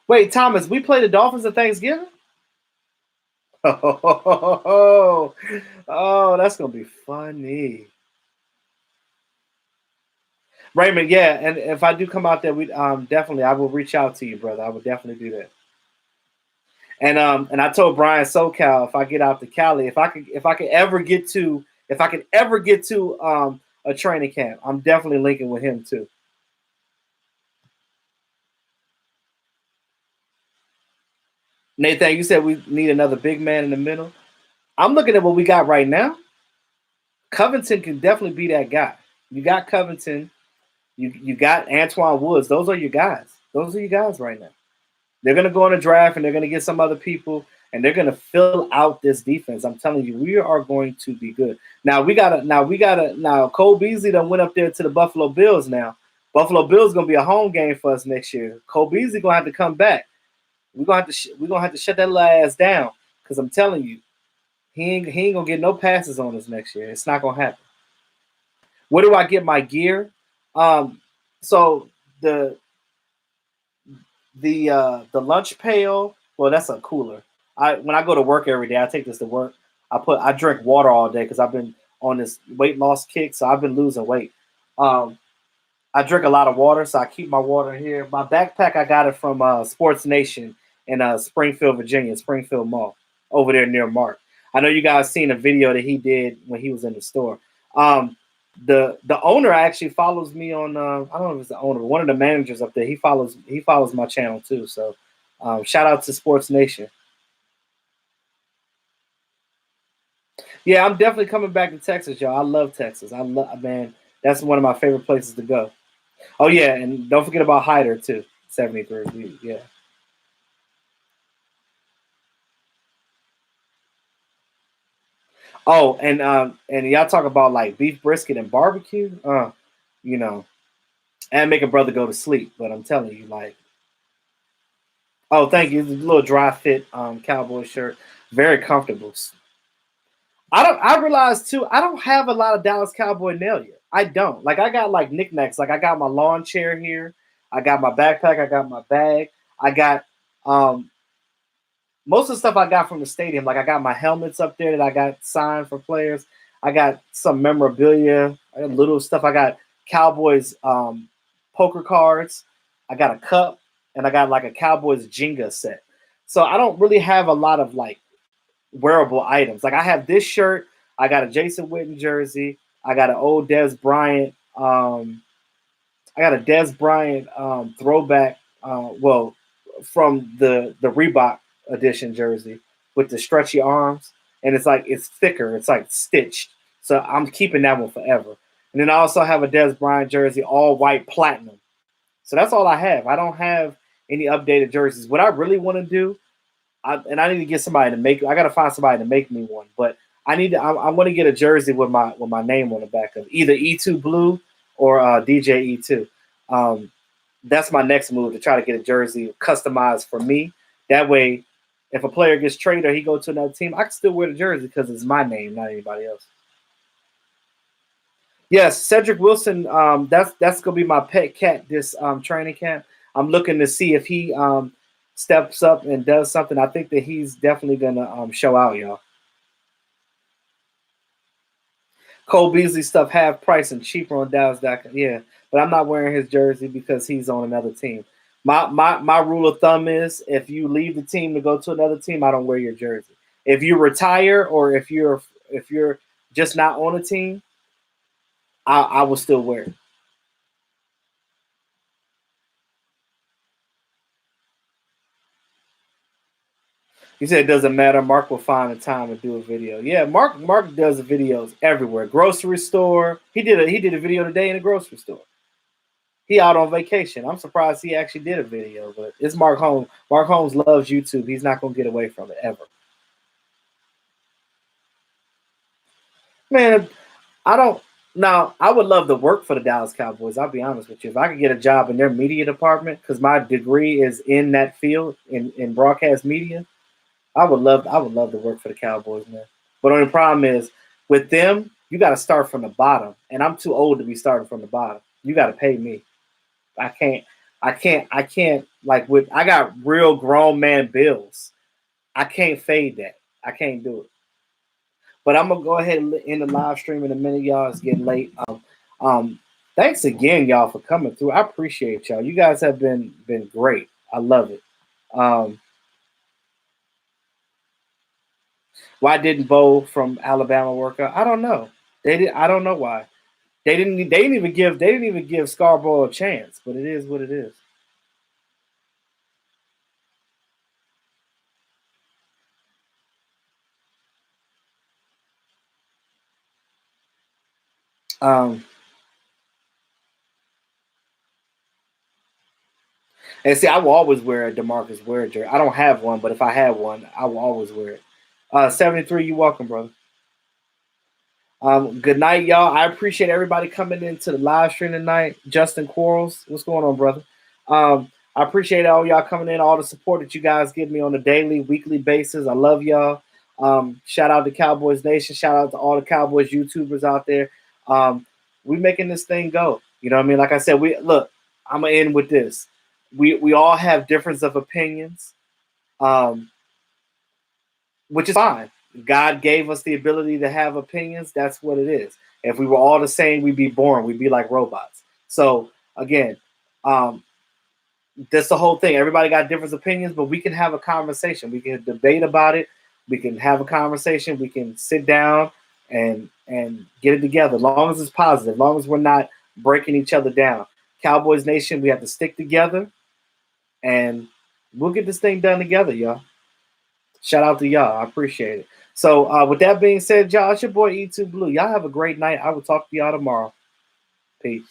Wait, Thomas, we play the Dolphins at Thanksgiving? Oh, that's gonna be funny. Raymond, yeah, and if I do come out there, we definitely I will reach out to you, brother. I would definitely do that. And I told Brian SoCal if I get out to Cali, if I could ever get to a training camp. I'm definitely linking with him too. Nathan, you said we need another big man in the middle. I'm looking at what we got right now. Covington can definitely be that guy. You got Covington. You got Antoine Woods. Those are your guys. Those are your guys right now. They're gonna go in the draft and they're gonna get some other people and they're gonna fill out this defense. I'm telling you, we are going to be good. Now Cole Beasley done went up there to the Buffalo Bills now. Buffalo Bills gonna be a home game for us next year. Cole Beasley gonna have to come back. We're gonna have to shut that little ass down because I'm telling you, he ain't gonna get no passes on us next year. It's not gonna happen. Where do I get my gear? So the the lunch pail. Well, that's a cooler. When I go to work every day, I take this to work. I drink water all day because I've been on this weight loss kick, so I've been losing weight. Um, I drink a lot of water, so I keep my water here. My backpack, I got it from Sports Nation in Springfield, Virginia, Springfield Mall, over there near Mark. I know you guys seen a video that he did when he was in the store. The owner actually follows me on. I don't know if it's the owner, but one of the managers up there. He follows my channel too. So shout out to Sports Nation. Yeah, I'm definitely coming back to Texas, y'all. I love Texas. Man. That's one of my favorite places to go. Oh yeah, and don't forget about Hyder too. 73. Yeah. Oh, and y'all talk about like beef brisket and barbecue. You know, and make a brother go to sleep. But I'm telling you, like, oh, thank you. It's a little dry fit cowboy shirt, very comfortable. I realized too. I don't have a lot of Dallas Cowboy nail yet. I don't. Like I got like knickknacks. Like I got my lawn chair here. I got my backpack. I got my bag. I got um most of the stuff I got from the stadium. Like I got my helmets up there that I got signed for players. I got some memorabilia. I got little stuff. I got Cowboys poker cards. I got a cup and I got like a Cowboys Jenga set. So I don't really have a lot of like wearable items. Like I have this shirt. I got a Jason Witten jersey. I got an old Dez Bryant. I got a Dez Bryant throwback. Well, from the Reebok edition jersey with the stretchy arms, and it's thicker. It's like stitched. So I'm keeping that one forever. And then I also have a Dez Bryant jersey, all white platinum. So that's all I have. I don't have any updated jerseys. What I really want to do, I need to get somebody to make. I got to find somebody to make me one. But I need to. I want to get a jersey with my name on the back of either E2 Blue or DJ E2. That's my next move to try to get a jersey customized for me. That way, if a player gets traded or he goes to another team, I can still wear the jersey because it's my name, not anybody else. Yes, Cedric Wilson. That's gonna be my pet cat this training camp. I'm looking to see if he steps up and does something. I think that he's definitely gonna show out, y'all. Cole Beasley stuff half price and cheaper on Dallas.com. Yeah, but I'm not wearing his jersey because he's on another team. My rule of thumb is if you leave the team to go to another team, I don't wear your jersey. If you retire or if you're just not on a team, I will still wear it. He said it doesn't matter. Mark will find a time to do a video. Yeah, Mark does videos everywhere. Grocery store. He did a video today in a grocery store. He out on vacation. I'm surprised he actually did a video, but it's Mark Holmes. Mark Holmes loves YouTube. He's not gonna get away from it ever. Man, I don't now I would love to work for the Dallas Cowboys. I'll be honest with you. If I could get a job in their media department, because my degree is in that field in broadcast media, I would love to work for the Cowboys, man. But only problem is with them, you gotta start from the bottom. And I'm too old to be starting from the bottom. You gotta pay me. I can't. I can't like with. I got real grown man bills. I can't fade that. I can't do it. But I'm gonna go ahead and end the live stream in a minute, y'all. It's getting late. Thanks again, y'all, for coming through. I appreciate y'all. You guys have been great. I love it. Um, why didn't Bo from Alabama work out? I don't know. They did. I don't know why. They didn't even give Scarborough a chance, but it is what it is. And see, I will always wear a DeMarcus Ware jersey. I don't have one, but if I had one, I will always wear it. 73, you welcome, brother. Good night, y'all. I appreciate everybody coming into the live stream tonight. Justin Quarles, what's going on, brother? I appreciate all y'all coming in, all the support that you guys give me on a daily, weekly basis. I love y'all. Shout out to Cowboys Nation. Shout out to all the Cowboys YouTubers out there. We making this thing go. You know what I mean? Like I said, I'm gonna end with this. We all have difference of opinions, which is fine. God gave us the ability to have opinions. That's what it is. If we were all the same, we'd be boring. We'd be like robots. So again, that's the whole thing. Everybody got different opinions, but we can have a conversation. We can debate about it. We can have a conversation. We can sit down and get it together. As long as it's positive, as long as we're not breaking each other down. Cowboys Nation, we have to stick together, and we'll get this thing done together, y'all. Shout out to y'all. I appreciate it. So with that being said, y'all, it's your boy E2 Blue. Y'all have a great night. I will talk to y'all tomorrow. Peace.